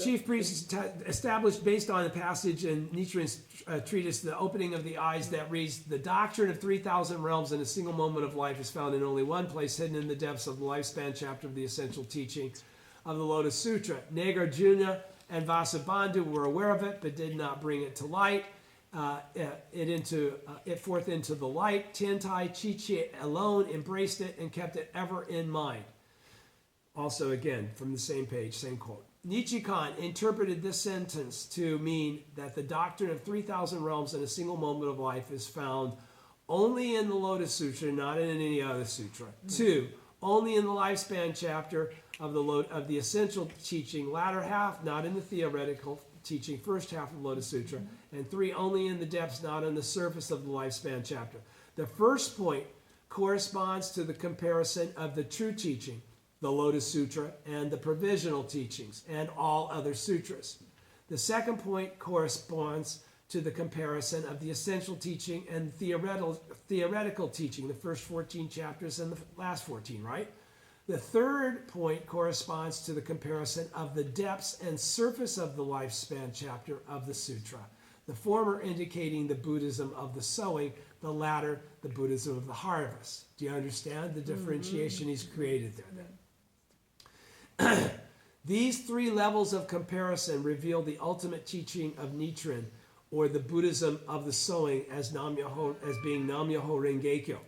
Chief priest established based on the passage in Nichiren's treatise, The Opening of the Eyes, that reads, the doctrine of 3,000 realms in a single moment of life is found in only one place, hidden in the depths of the lifespan chapter of the essential teaching of the Lotus Sutra. Nagarjuna and Vasubandhu were aware of it, but did not bring it to light. It forth into the light. Tiantai Chichi alone embraced it and kept it ever in mind. Also, again, from the same page, same quote. Nichikan interpreted this sentence to mean that the doctrine of 3,000 realms in a single moment of life is found only in the Lotus Sutra, not in any other sutra. 2, only in the lifespan chapter of the essential teaching, latter half, not in the theoretical teaching, first half of the Lotus Sutra. And 3, only in the depths, not on the surface of the lifespan chapter. The first point corresponds to the comparison of the true teaching, the Lotus Sutra, and the provisional teachings, and all other sutras. The second point corresponds to the comparison of the essential teaching and theoretical teaching, the first 14 chapters and the last 14, right? The third point corresponds to the comparison of the depths and surface of the lifespan chapter of the sutra, the former indicating the Buddhism of the sowing, the latter the Buddhism of the harvest. Do you understand the differentiation he's created there then? These 3 levels of comparison reveal the ultimate teaching of Nichiren, or the Buddhism of the sowing, as being Nam-myoho Renge-kyo,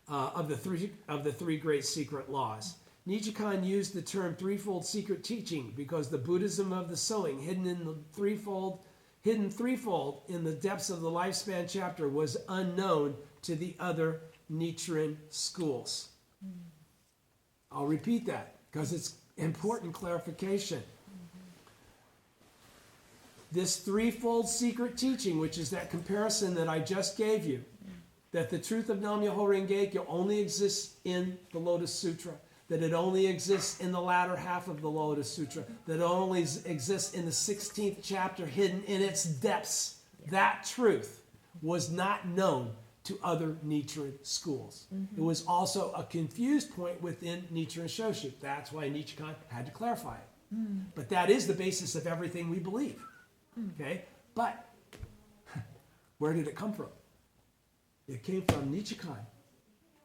of the three great secret laws. Nichikan used the term threefold secret teaching because the Buddhism of the sowing, hidden threefold in the depths of the lifespan chapter, was unknown to the other Nichiren schools. I'll repeat that because it's important clarification. This threefold secret teaching, which is that comparison that I just gave you, that the truth of Nam-myoho Renge-kyo only exists in the Lotus Sutra, that it only exists in the latter half of the Lotus Sutra, that it only exists in the 16th chapter hidden in its depths. That truth was not known to other Nichiren schools. It was also a confused point within Nichiren Shoshu. That's why Nichikan had to clarify it. But that is the basis of everything we believe. Okay? But where did it come from? It came from Nichikan.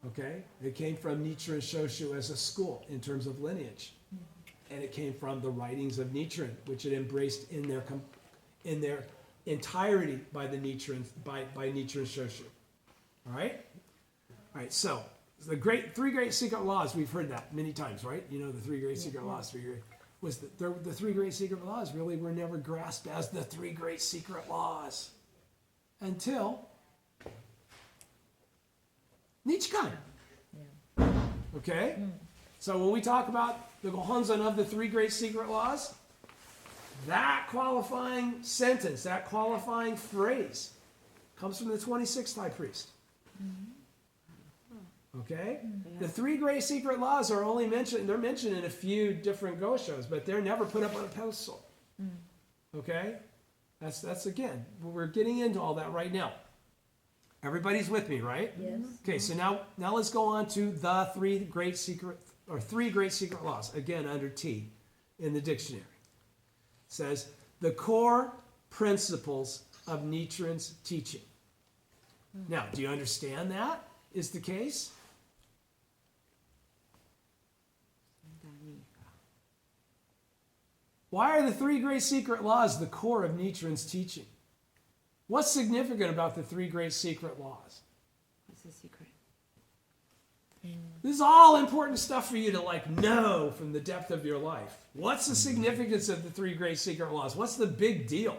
Okay? It came from Nichiren Shoshu as a school in terms of lineage. And it came from the writings of Nichiren, which it embraced in their entirety by the Nichiren, by Nichiren Shoshu. All right? All right, so the three great secret laws, we've heard that many times, right? You know, the 3 great secret laws. The 3 great secret laws really were never grasped as the 3 great secret laws until Nichikan. Okay? So when we talk about the Gohonzon of the 3 great secret laws, that qualifying sentence, that qualifying phrase comes from the 26th high priest. Okay? The 3 great secret laws are only mentioned, they're mentioned in a few different goshos, but they're never put up on a pedestal. Okay? That's again, we're getting into all that right now. Everybody's with me, right? Yes. Okay, so now let's go on to the 3 great secret laws, again under T in the dictionary. It says, the core principles of Nichiren's teaching. Now, do you understand that is the case? Why are the 3 great secret laws the core of Nichiren's teaching? What's significant about the 3 great secret laws? What's the secret? This is all important stuff for you to know from the depth of your life. What's the significance of the 3 great secret laws? What's the big deal?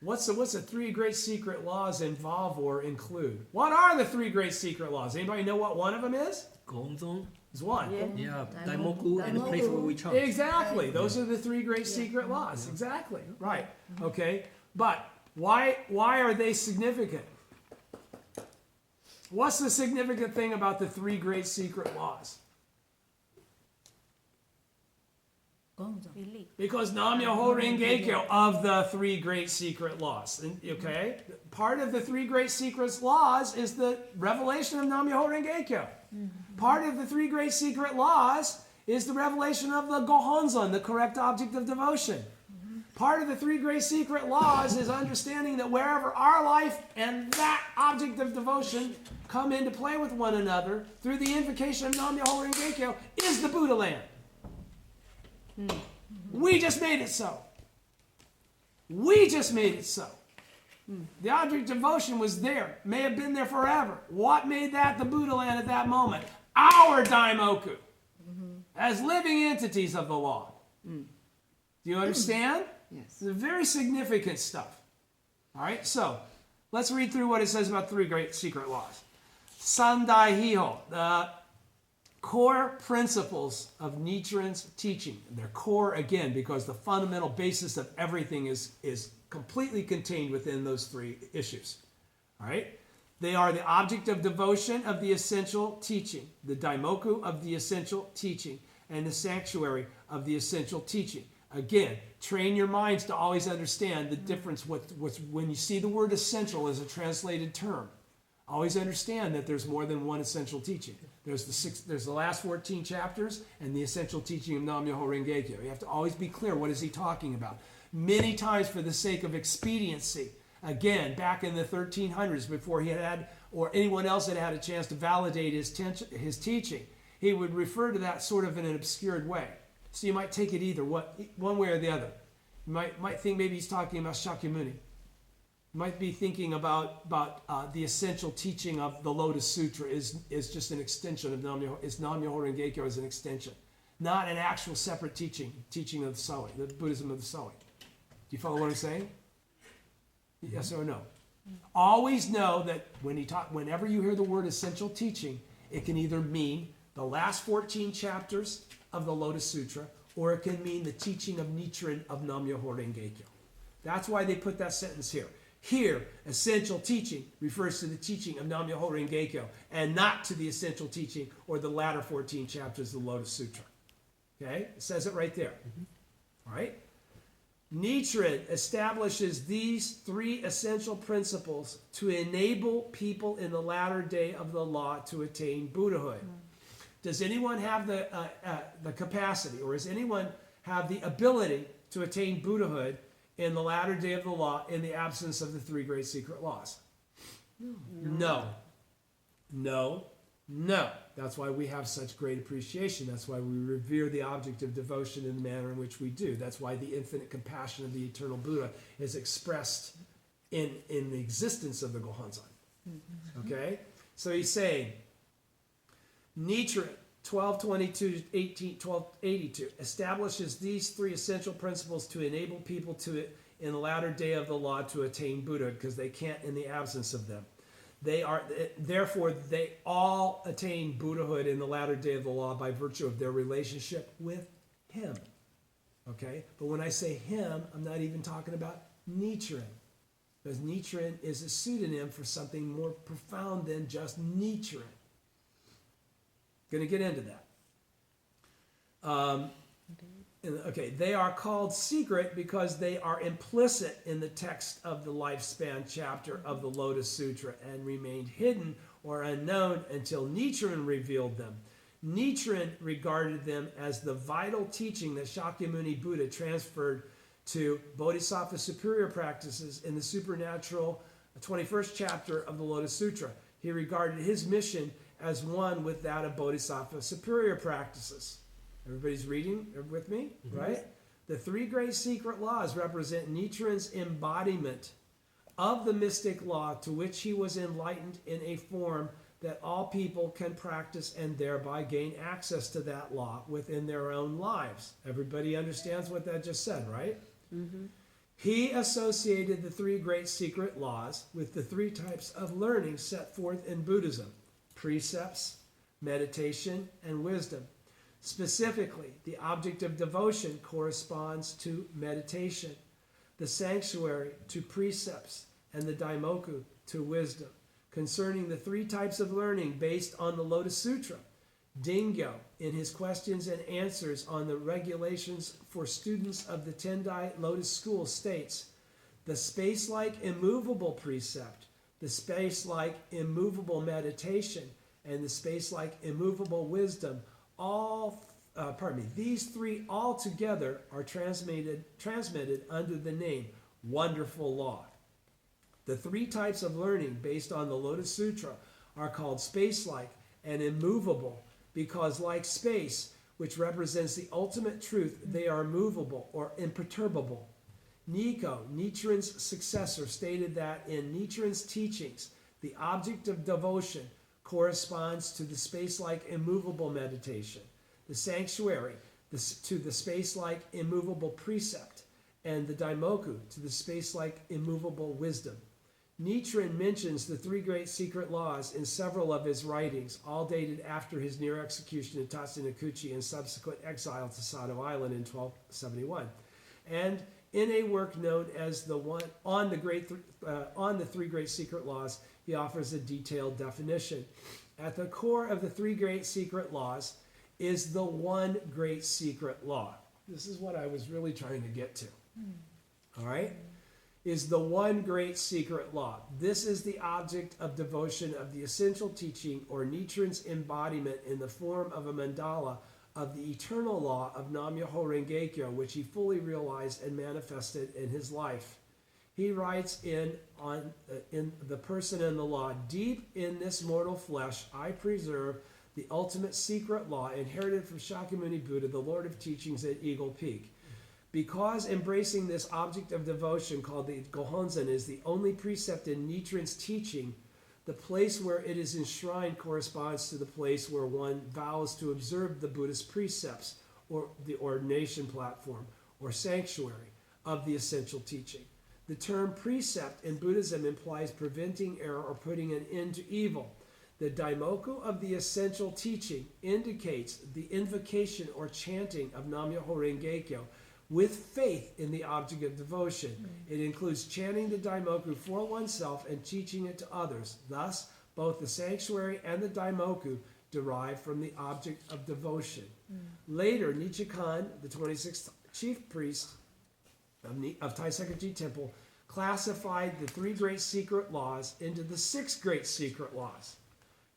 What's the 3 great secret laws involve or include? What are the 3 great secret laws? Anybody know what one of them is? Gongzong. It's one. Yeah, Daimoku and the place where we chant. Exactly. Those are the 3 great secret laws. Exactly. Right. Okay. But why are they significant? What's the significant thing about the 3 great secret laws? Because Nam-myoho Renge-kyo of the 3 great secret laws. Okay? Part of the 3 great secret laws is the revelation of Nam-myoho Renge-kyo. Part of the 3 great secret laws is the revelation of the Gohonzon, the correct object of devotion. Part of the 3 great secret laws is understanding that wherever our life and that object of devotion come into play with one another through the invocation of Nam-myoho Renge-kyo is the Buddha land. We just made it so. We just made it so. The object of devotion was there, may have been there forever. What made that the Buddha land at that moment? Our Daimoku, as living entities of the law. Do you understand? Yes. It's very significant stuff. All right, so let's read through what it says about three great secret laws. Sandai Hiho, the core principles of Nichiren's teaching. And they're core again because the fundamental basis of everything is completely contained within those three issues. All right? They are the object of devotion of the essential teaching, the daimoku of the essential teaching, and the sanctuary of the essential teaching. Again, train your minds to always understand the difference when you see the word essential as a translated term. Always understand that there's more than one essential teaching. There's the last 14 chapters and the essential teaching of Nam-myoho Renge-kyo. You have to always be clear, what is he talking about? Many times for the sake of expediency. Again, back in the 1300s, before he had, or anyone else had had a chance to validate his teaching, he would refer to that sort of in an obscured way. So you might take it either one way or the other. You might think maybe he's talking about Shakyamuni. You might be thinking about the essential teaching of the Lotus Sutra is just an extension of Nam-myoho Renge-kyo as an extension, not an actual separate teaching of the Soe, the Buddhism of the Soe. Do you follow what I'm saying? Yes or no? Always know that whenever you hear the word essential teaching, it can either mean the last 14 chapters of the Lotus Sutra, or it can mean the teaching of Nichiren of Nam-myoho Renge-kyo. That's why they put that sentence here. Here, essential teaching refers to the teaching of Nam-myoho Renge-kyo and not to the essential teaching or the latter 14 chapters of the Lotus Sutra. Okay? It says it right there. All right? Nichiren establishes these three essential principles to enable people in the latter day of the law to attain Buddhahood. Does anyone have the capacity, or does anyone have the ability to attain Buddhahood in the latter day of the law in the absence of the three great secret laws? No. That's why we have such great appreciation. That's why we revere the object of devotion in the manner in which we do. That's why the infinite compassion of the eternal Buddha is expressed in the existence of the Gohonzon. Okay? So he's saying, Nichiren, 1282 establishes these three essential principles to enable people in the latter day of the law to attain Buddhahood, because they can't in the absence of them. Therefore, they all attain Buddhahood in the latter day of the law by virtue of their relationship with him. Okay? But when I say him, I'm not even talking about Nichiren, because Nichiren is a pseudonym for something more profound than just Nichiren. Going to get into that. Okay, they are called secret because they are implicit in the text of the lifespan chapter of the Lotus Sutra and remained hidden or unknown until Nichiren revealed them. Nichiren regarded them as the vital teaching that Shakyamuni Buddha transferred to Bodhisattva superior practices in the supernatural 21st chapter of the Lotus Sutra. He regarded his mission as one with that of Bodhisattva superior practices. Everybody's reading with me, right? The three great secret laws represent Nichiren's embodiment of the mystic law to which he was enlightened in a form that all people can practice and thereby gain access to that law within their own lives. Everybody understands what that just said, right? He associated the three great secret laws with the three types of learning set forth in Buddhism: precepts, meditation, and wisdom. Specifically, the object of devotion corresponds to meditation, the sanctuary to precepts, and the daimoku to wisdom. Concerning the three types of learning based on the Lotus Sutra, Dingyo, in his questions and answers on the regulations for students of the Tendai Lotus School, states, the space-like immovable precept, the space-like immovable meditation, and the space-like immovable wisdom, these three all together are transmitted under the name Wonderful Law. The three types of learning based on the Lotus Sutra are called space-like and immovable because, like space, which represents the ultimate truth, they are immovable or imperturbable. Nico, Nichiren's successor, stated that in Nichiren's teachings, the object of devotion corresponds to the space-like immovable meditation, the sanctuary to the space-like immovable precept, and the daimoku to the space-like immovable wisdom. Nichiren mentions the three great secret laws in several of his writings, all dated after his near execution in Tatsunokuchi and subsequent exile to Sado Island in 1271. And in a work known as on the three great secret laws, he offers a detailed definition. At the core of the three great secret laws is the one great secret law. This is what I was really trying to get to. All right? Is the one great secret law. This is the object of devotion of the essential teaching, or Nichiren's embodiment in the form of a mandala of the eternal law of Nam-myoho Renge-kyo, which he fully realized and manifested in his life. He writes in The Person and the Law, deep in this mortal flesh, I preserve the ultimate secret law inherited from Shakyamuni Buddha, the Lord of Teachings at Eagle Peak. Because embracing this object of devotion called the Gohonzon is the only precept in Nichiren's teaching, the place where it is enshrined corresponds to the place where one vows to observe the Buddhist precepts, or the ordination platform, or sanctuary of the essential teaching. The term precept in Buddhism implies preventing error or putting an end to evil. The daimoku of the essential teaching indicates the invocation or chanting of Nam-myoho Renge-kyo with faith in the object of devotion. It includes chanting the daimoku for oneself and teaching it to others. Thus, both the sanctuary and the daimoku derive from the object of devotion. Later, Nichikan, the 26th chief priest of Taisakaji Temple, classified the three great secret laws into the 6 great secret laws.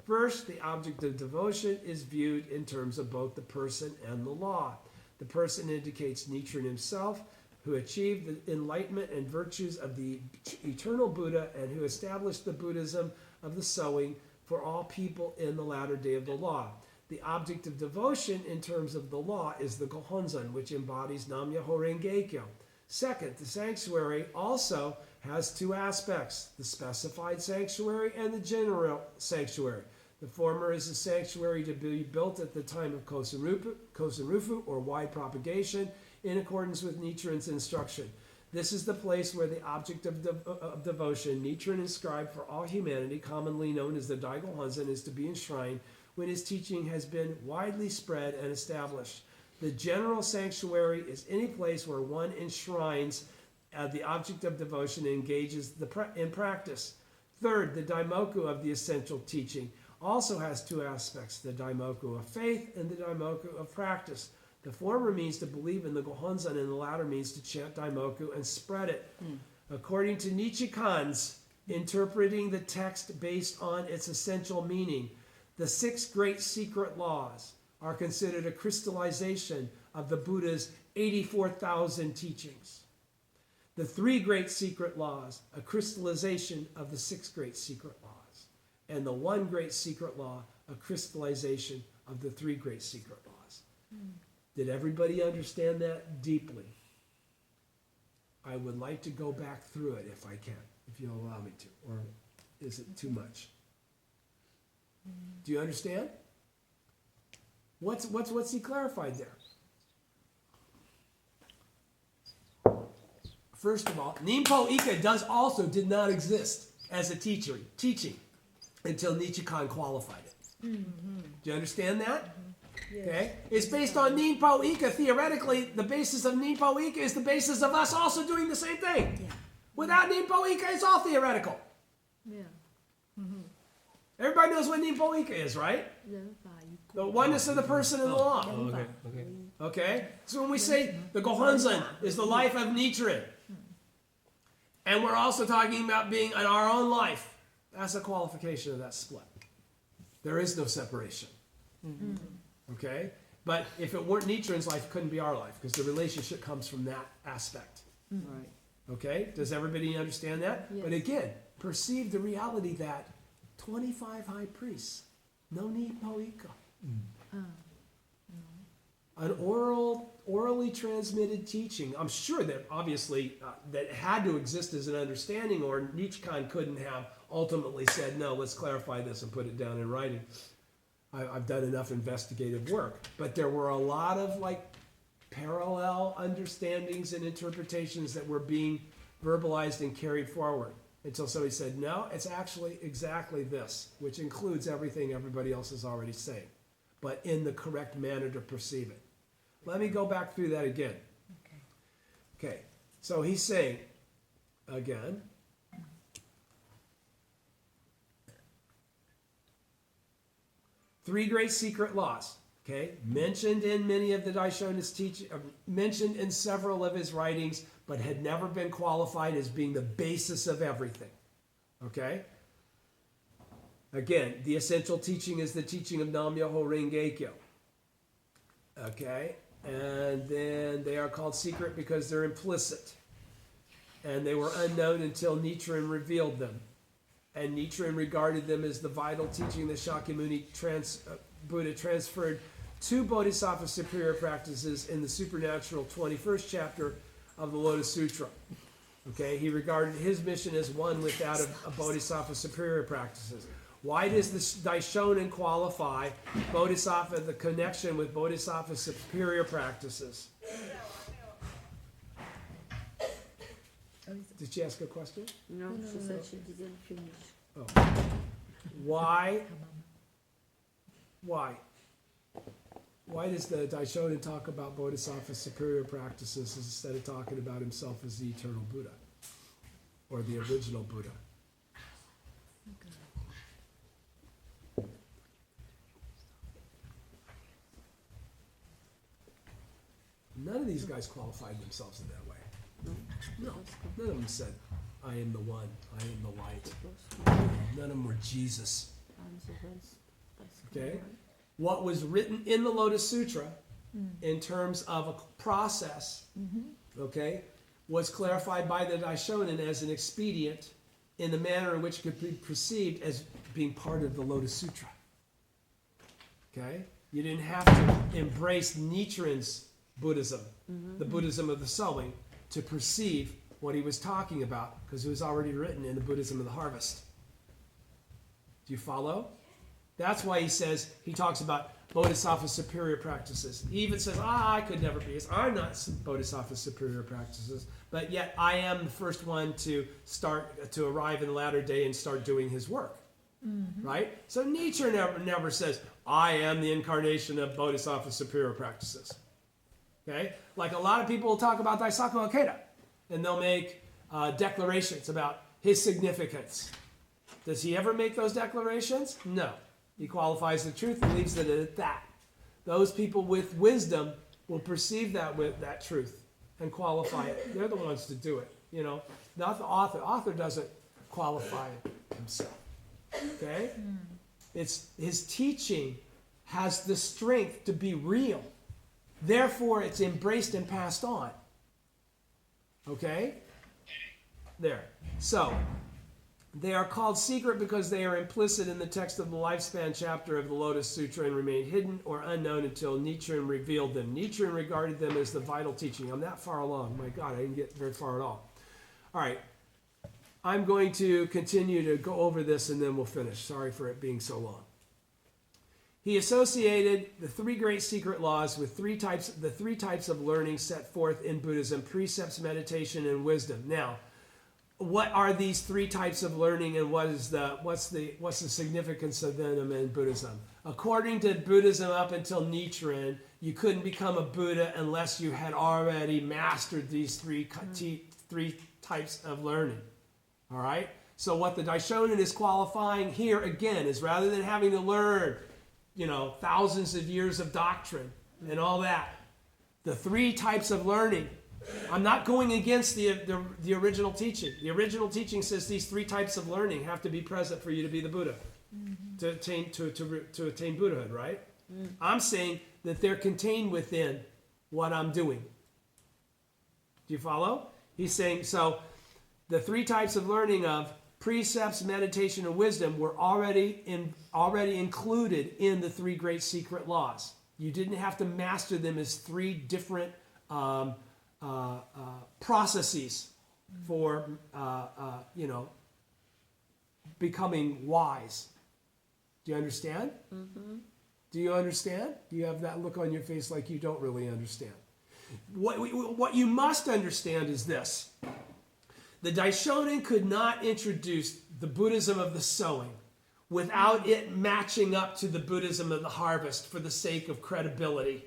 First, the object of devotion is viewed in terms of both the person and the law. The person indicates Nichiren himself, who achieved the enlightenment and virtues of the eternal Buddha and who established the Buddhism of the sowing for all people in the latter day of the law. The object of devotion in terms of the law is the Gohonzon, which embodies Nam-myoho Renge-kyo. Second, the sanctuary also has 2 aspects, the specified sanctuary and the general sanctuary. The former is a sanctuary to be built at the time of Kosen-rufu, or wide propagation, in accordance with Nichiren's instruction. This is the place where the object of devotion Nichiren inscribed for all humanity, commonly known as the Daigo Honzon, is to be enshrined when his teaching has been widely spread and established. The general sanctuary is any place where one enshrines the object of devotion and engages in practice. Third, the daimoku of the essential teaching also has 2 aspects, the daimoku of faith and the daimoku of practice. The former means to believe in the Gohonzon, and the latter means to chant daimoku and spread it. According to Nichikan's interpreting the text based on its essential meaning, the 6 great secret laws are considered a crystallization of the Buddha's 84,000 teachings. The 3 great secret laws, a crystallization of the 6 great secret laws. And the 1 great secret law, a crystallization of the 3 great secret laws. Did everybody understand that deeply? I would like to go back through it if I can, if you'll allow me to, or is it too much? Do you understand? What's he clarified there? First of all, Ninpo Ika did not exist as a teaching until Nichikan qualified it. Do you understand that? Yes. Okay? It's based on Ninpo Ika. Theoretically, the basis of Ninpo Ika is the basis of us also doing the same thing. Yeah. Without Ninpo Ika, it's all theoretical. Yeah. Everybody knows what Ninpo Ika is, right? The oneness of the person and the law. Oh, okay, okay. Okay? So when we say the Gohonzon is the life of Nichiren, and we're also talking about being in our own life, that's a qualification of that split. There is no separation. Okay? But if it weren't Nichiren's life, it couldn't be our life, because the relationship comes from that aspect. Right. Okay? Does everybody understand that? Yes. But again, perceive the reality that 25 high priests, no Ninpo Ika. An orally transmitted teaching. I'm sure that obviously that had to exist as an understanding, or Nichikan couldn't have ultimately said, no, let's clarify this and put it down in writing. I've done enough investigative work. But there were a lot of like parallel understandings and interpretations that were being verbalized and carried forward until somebody said, no, it's actually exactly this, which includes everything everybody else is already saying, but in the correct manner to perceive it. Let me go back through that again. Okay, so he's saying, again, three great secret laws, okay, mentioned in many of the Daishonin's teaching, mentioned in several of his writings, but had never been qualified as being the basis of everything, okay? Again, the essential teaching is the teaching of Nam-myoho Renge-kyo, okay? And then they are called secret because they're implicit. And they were unknown until Nichiren revealed them. And Nichiren regarded them as the vital teaching that Shakyamuni Buddha transferred to Bodhisattva superior practices in the supernatural 21st chapter of the Lotus Sutra. Okay, he regarded his mission as one without a Bodhisattva superior practices. Why does the Daishonin qualify Bodhisattva, the connection with Bodhisattva superior practices? Did she ask a question? No, she said she didn't finish. Oh. Why? Why does the Daishonin talk about Bodhisattva superior practices instead of talking about himself as the eternal Buddha or the original Buddha? None of these guys qualified themselves in that way. No. None of them said, I am the one, I am the light. None of them were Jesus. Okay? What was written in the Lotus Sutra in terms of a process, okay, was clarified by the Daishonin as an expedient in the manner in which it could be perceived as being part of the Lotus Sutra. Okay? You didn't have to embrace Nichiren's Buddhism, the Buddhism of the sowing, to perceive what he was talking about, because it was already written in the Buddhism of the harvest. Do you follow? That's why he talks about Bodhisattva superior practices. He even says, I could never be. I'm not Bodhisattva superior practices, but yet I am the first one to arrive in the latter day and start doing his work. Right? So Nietzsche never says, I am the incarnation of Bodhisattva superior practices. Okay? Like a lot of people will talk about Daisaku Ikeda, and they'll make declarations about his significance. Does he ever make those declarations? No. He qualifies the truth and leaves it at that. Those people with wisdom will perceive that truth and qualify it. They're the ones to do it, you know, not the author. The author doesn't qualify himself. Okay? It's his teaching has the strength to be real. Therefore, it's embraced and passed on. Okay? There. So, they are called secret because they are implicit in the text of the lifespan chapter of the Lotus Sutra and remain hidden or unknown until Nichiren revealed them. Nichiren regarded them as the vital teaching. I'm that far along. My God, I didn't get very far at all. All right. I'm going to continue to go over this and then we'll finish. Sorry for it being so long. He associated the three great secret laws with the three types of learning set forth in Buddhism: precepts, meditation, and wisdom. Now, what are these three types of learning, and what's the significance of them in Buddhism? According to Buddhism, up until Nichiren, you couldn't become a Buddha unless you had already mastered these three types of learning. All right. So what the Daishonin is qualifying here again is, rather than having to learn, thousands of years of doctrine and all that, the three types of learning. I'm not going against the original teaching. The original teaching says these three types of learning have to be present for you to be the Buddha, to attain Buddhahood, right? I'm saying that they're contained within what I'm doing. Do you follow? He's saying, so the three types of learning of precepts, meditation, and wisdom were already included in the three great secret laws. You didn't have to master them as three different processes for, becoming wise. Do you understand? Mm-hmm. Do you understand? You have that look on your face like you don't really understand. What you must understand is this. The Daishonin could not introduce the Buddhism of the sowing without it matching up to the Buddhism of the harvest for the sake of credibility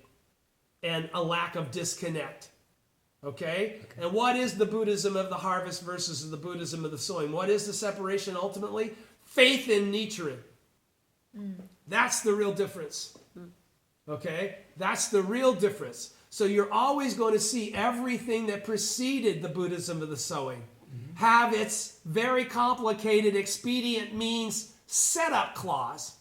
and a lack of disconnect. Okay? And what is the Buddhism of the harvest versus the Buddhism of the sowing? What is the separation ultimately? Faith in Nichiren. That's the real difference. Okay? That's the real difference. So you're always going to see everything that preceded the Buddhism of the sowing have its very complicated expedient means setup clause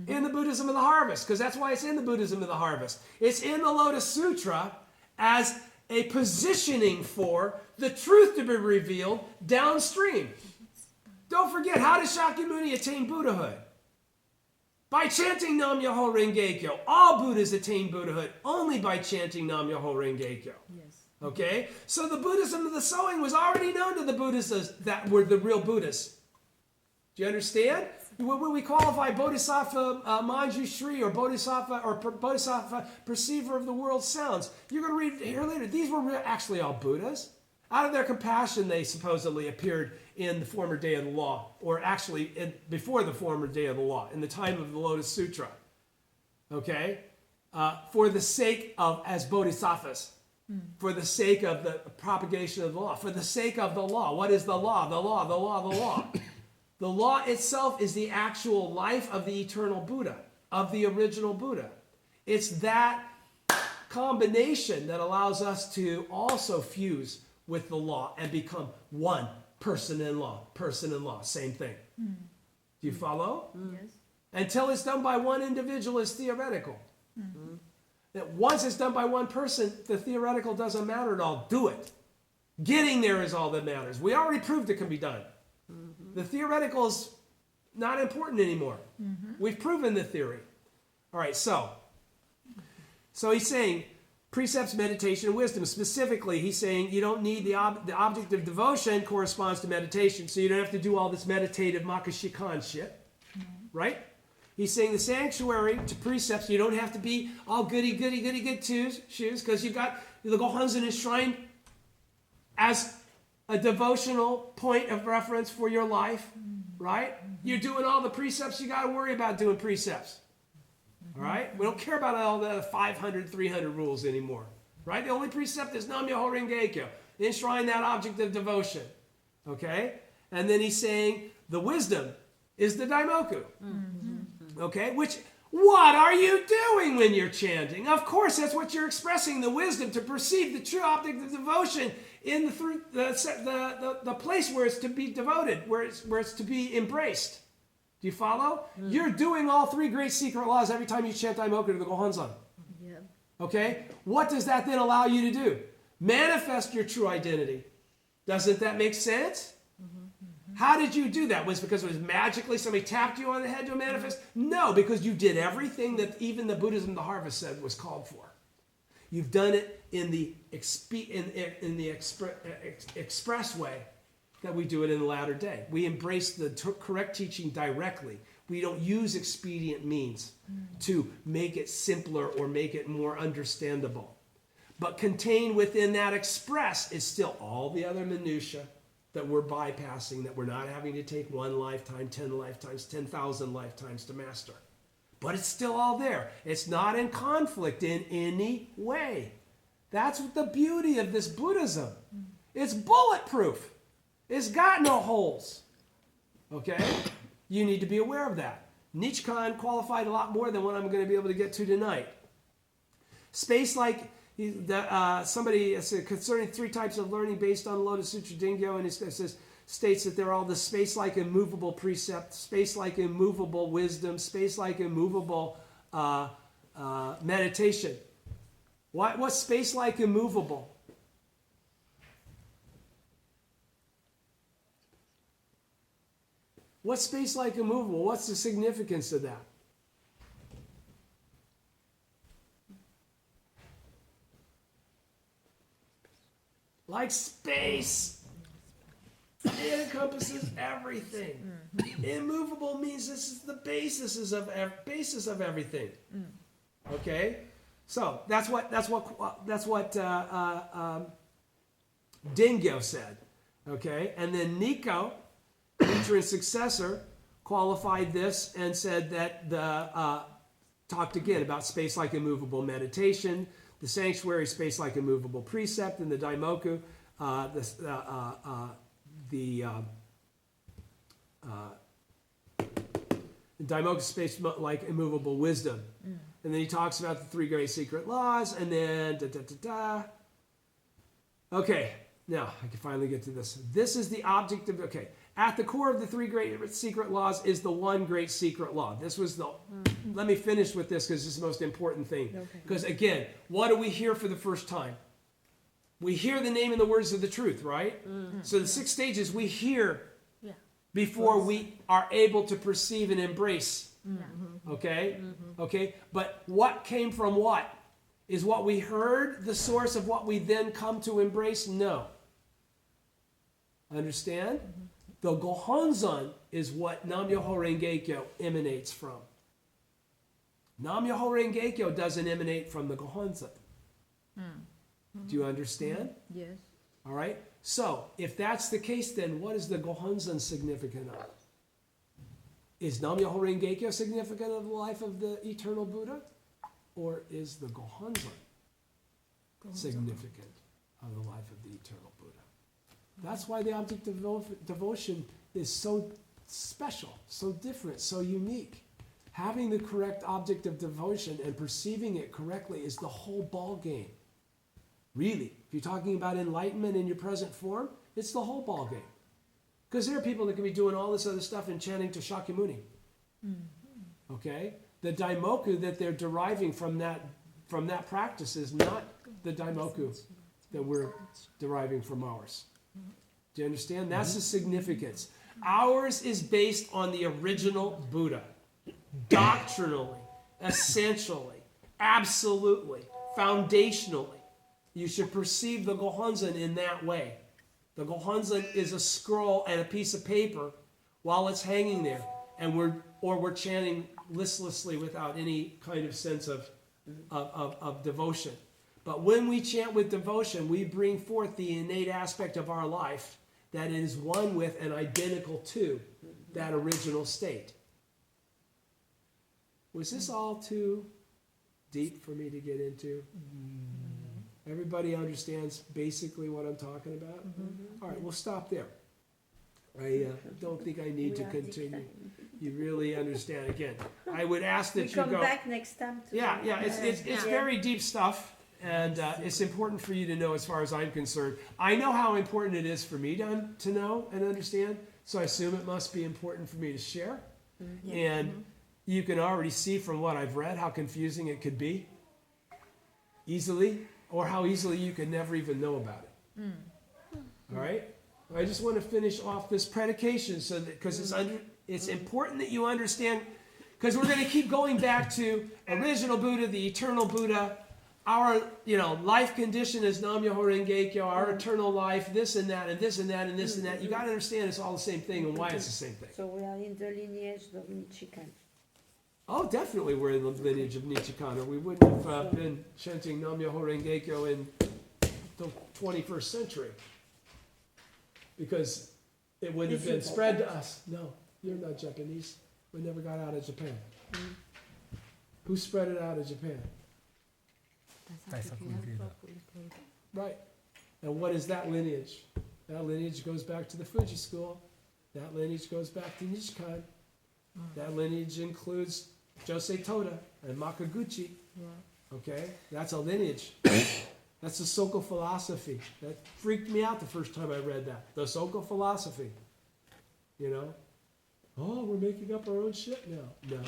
in the Buddhism of the harvest, because that's why it's in the Buddhism of the harvest. It's in the Lotus Sutra as a positioning for the truth to be revealed downstream. Don't forget, how does Shakyamuni attain Buddhahood? By chanting Nam Myoho Renge Kyo. All Buddhas attain Buddhahood only by chanting Nam Myoho Renge Kyo. Yes. Okay? So the Buddhism of the sowing was already known to the Buddhists that were the real Buddhists. Do you understand? When we qualify Bodhisattva Manjushri or Bodhisattva Perceiver of the World Sounds, you're going to read here later, these were actually all Buddhas. Out of their compassion, they supposedly appeared in the former day of the law, or actually before the former day of the law, in the time of the Lotus Sutra. Okay? For the sake of, as bodhisattvas, for the sake of the propagation of the law, for the sake of the law. What is the law? The law, the law, the law. The law itself is the actual life of the eternal Buddha, of the original Buddha. It's that combination that allows us to also fuse with the law and become one person in law, same thing. Do you follow? Yes. Until it's done by one individual, it's theoretical. That once it's done by one person, the theoretical doesn't matter at all. Do it. Getting there is all that matters. We already proved it can be done. The theoretical is not important anymore. We've proven the theory. All right, so he's saying precepts, meditation, and wisdom. Specifically, he's saying you don't need the object of devotion corresponds to meditation, so you don't have to do all this meditative makashikan shit, right? He's saying the sanctuary to precepts, you don't have to be all goody good shoes, because you've got the Gohanzen enshrined as a devotional point of reference for your life, right? You're doing all the precepts you got to worry about doing precepts. All right? We don't care about all the 500, 300 rules anymore. Right? The only precept is Nam Myoho Renge Kyo. Enshrine that object of devotion. Okay? And then he's saying the wisdom is the Daimoku. Okay? Which, what are you doing when you're chanting? Of course, that's what you're expressing, the wisdom to perceive the true object of devotion in the place where it's to be devoted, where it's to be embraced. Do you follow? You're doing all three great secret laws every time you chant Daimoku to the Gohanzan. Yeah. Okay? What does that then allow you to do? Manifest your true identity. Doesn't that make sense? How did you do that? Was it because it was magically somebody tapped you on the head to manifest? No, because you did everything that even the Buddhism of the Harvest said was called for. You've done it in the express way that we do it in the latter day. We embrace the correct teaching directly. We don't use expedient means to make it simpler or make it more understandable. But contained within that express is still all the other minutiae that we're bypassing, that we're not having to take 1 lifetime, 10 lifetimes, 10,000 lifetimes to master. But it's still all there. It's not in conflict in any way. That's the beauty of this Buddhism. It's bulletproof. It's got no holes. Okay? You need to be aware of that. Nichikan qualified a lot more than what I'm going to be able to get to tonight. Space like somebody said concerning 3 types of learning based on Lotus Sutra Dingyo, and it says states that they're all the space-like immovable precept, space-like immovable wisdom, space-like immovable meditation. What's space-like immovable? What's space-like immovable? What's the significance of that? like space. It encompasses everything. Immovable means this is the basis of everything. Okay, so that's what Dingyo said. Okay, and then Nico, Nichiren's successor, qualified this and said that talked again about space like immovable meditation, the sanctuary space like immovable precept, and the Daimoku, Daimoku space like immovable wisdom. And then he talks about the 3 great secret laws, and then Okay, now I can finally get to this. This is the object of, okay, at the core of the 3 great secret laws is the 1 great secret law. This was the, let me finish with this because this is the most important thing. Because again, what do we hear for the first time? We hear the name and the words of the truth, right? So the 6 stages we hear before we are able to perceive and embrace. Okay? Okay? But what came from what? Is what we heard the source of what we then come to embrace? No. Understand? The Gohonzon is what Nam-myoho Renge-kyo emanates from. Nam-myoho Renge-kyo doesn't emanate from the Gohonzon. Do you understand? Yes. All right? So, if that's the case, then what is the Gohonzon significant of? Is Nam-myoho Renge-kyo significant of the life of the eternal Buddha? Or is the Gohonzon significant of the life of the eternal Buddha? That's why the object of devotion is so special, so different, so unique. Having the correct object of devotion and perceiving it correctly is the whole ball game. Really, if you're talking about enlightenment in your present form, it's the whole ball game. Because there are people that can be doing all this other stuff and chanting to Shakyamuni. Okay? The Daimoku that they're deriving from that practice is not the Daimoku that we're deriving from ours. Do you understand? That's the significance. Ours is based on the original Buddha. Doctrinally, essentially, absolutely, foundationally. You should perceive the Gohonzon in that way. The Gohonzon is a scroll and a piece of paper while it's hanging there. And we're chanting listlessly without any kind of sense of devotion. But when we chant with devotion, we bring forth the innate aspect of our life that is one with and identical to that original state. Was this all too deep for me to get into? Everybody understands basically what I'm talking about? All right, we'll stop there. I don't think I need to continue. You really understand. Again, I would ask that We you come go. back next time. Yeah, it's very deep stuff, and it's important for you to know as far as I'm concerned. I know how important it is for me to know and understand, so I assume it must be important for me to share. And you can already see from what I've read how confusing it could be, easily, or how easily you could never even know about it. All right? I just want to finish off this predication so that because it's important that you understand, because we're going to keep going back to original Buddha, the eternal Buddha, our life condition is Nam-myoho Renge-kyo, our eternal life, this and that and this and that and this and that. You got to understand it's all the same thing and why it's the same thing. So we are in the lineage of Nichikan. Oh, definitely we're in the lineage of Nichikan, or we wouldn't have been chanting Nam-myoho Renge-kyo in the 21st century. Because it wouldn't have been spread to us. No, you're not Japanese. We never got out of Japan. Who spread it out of Japan? Right. And what is that lineage? That lineage goes back to the Fuji school. That lineage goes back to Nichikan. That lineage includes Josei Toda and Makaguchi. Okay? That's a lineage. That's the Soko philosophy. That freaked me out the first time I read that. The Soko philosophy. Oh, we're making up our own shit now. No.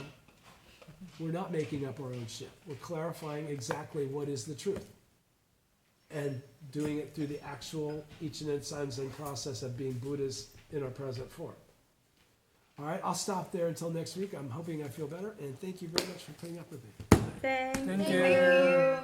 We're not making up our own shit. We're clarifying exactly what is the truth. And doing it through the actual Ichinen Sanzen process of being Buddhas in our present form. All right, I'll stop there until next week. I'm hoping I feel better. And thank you very much for putting up with me. Thank Thank you. you.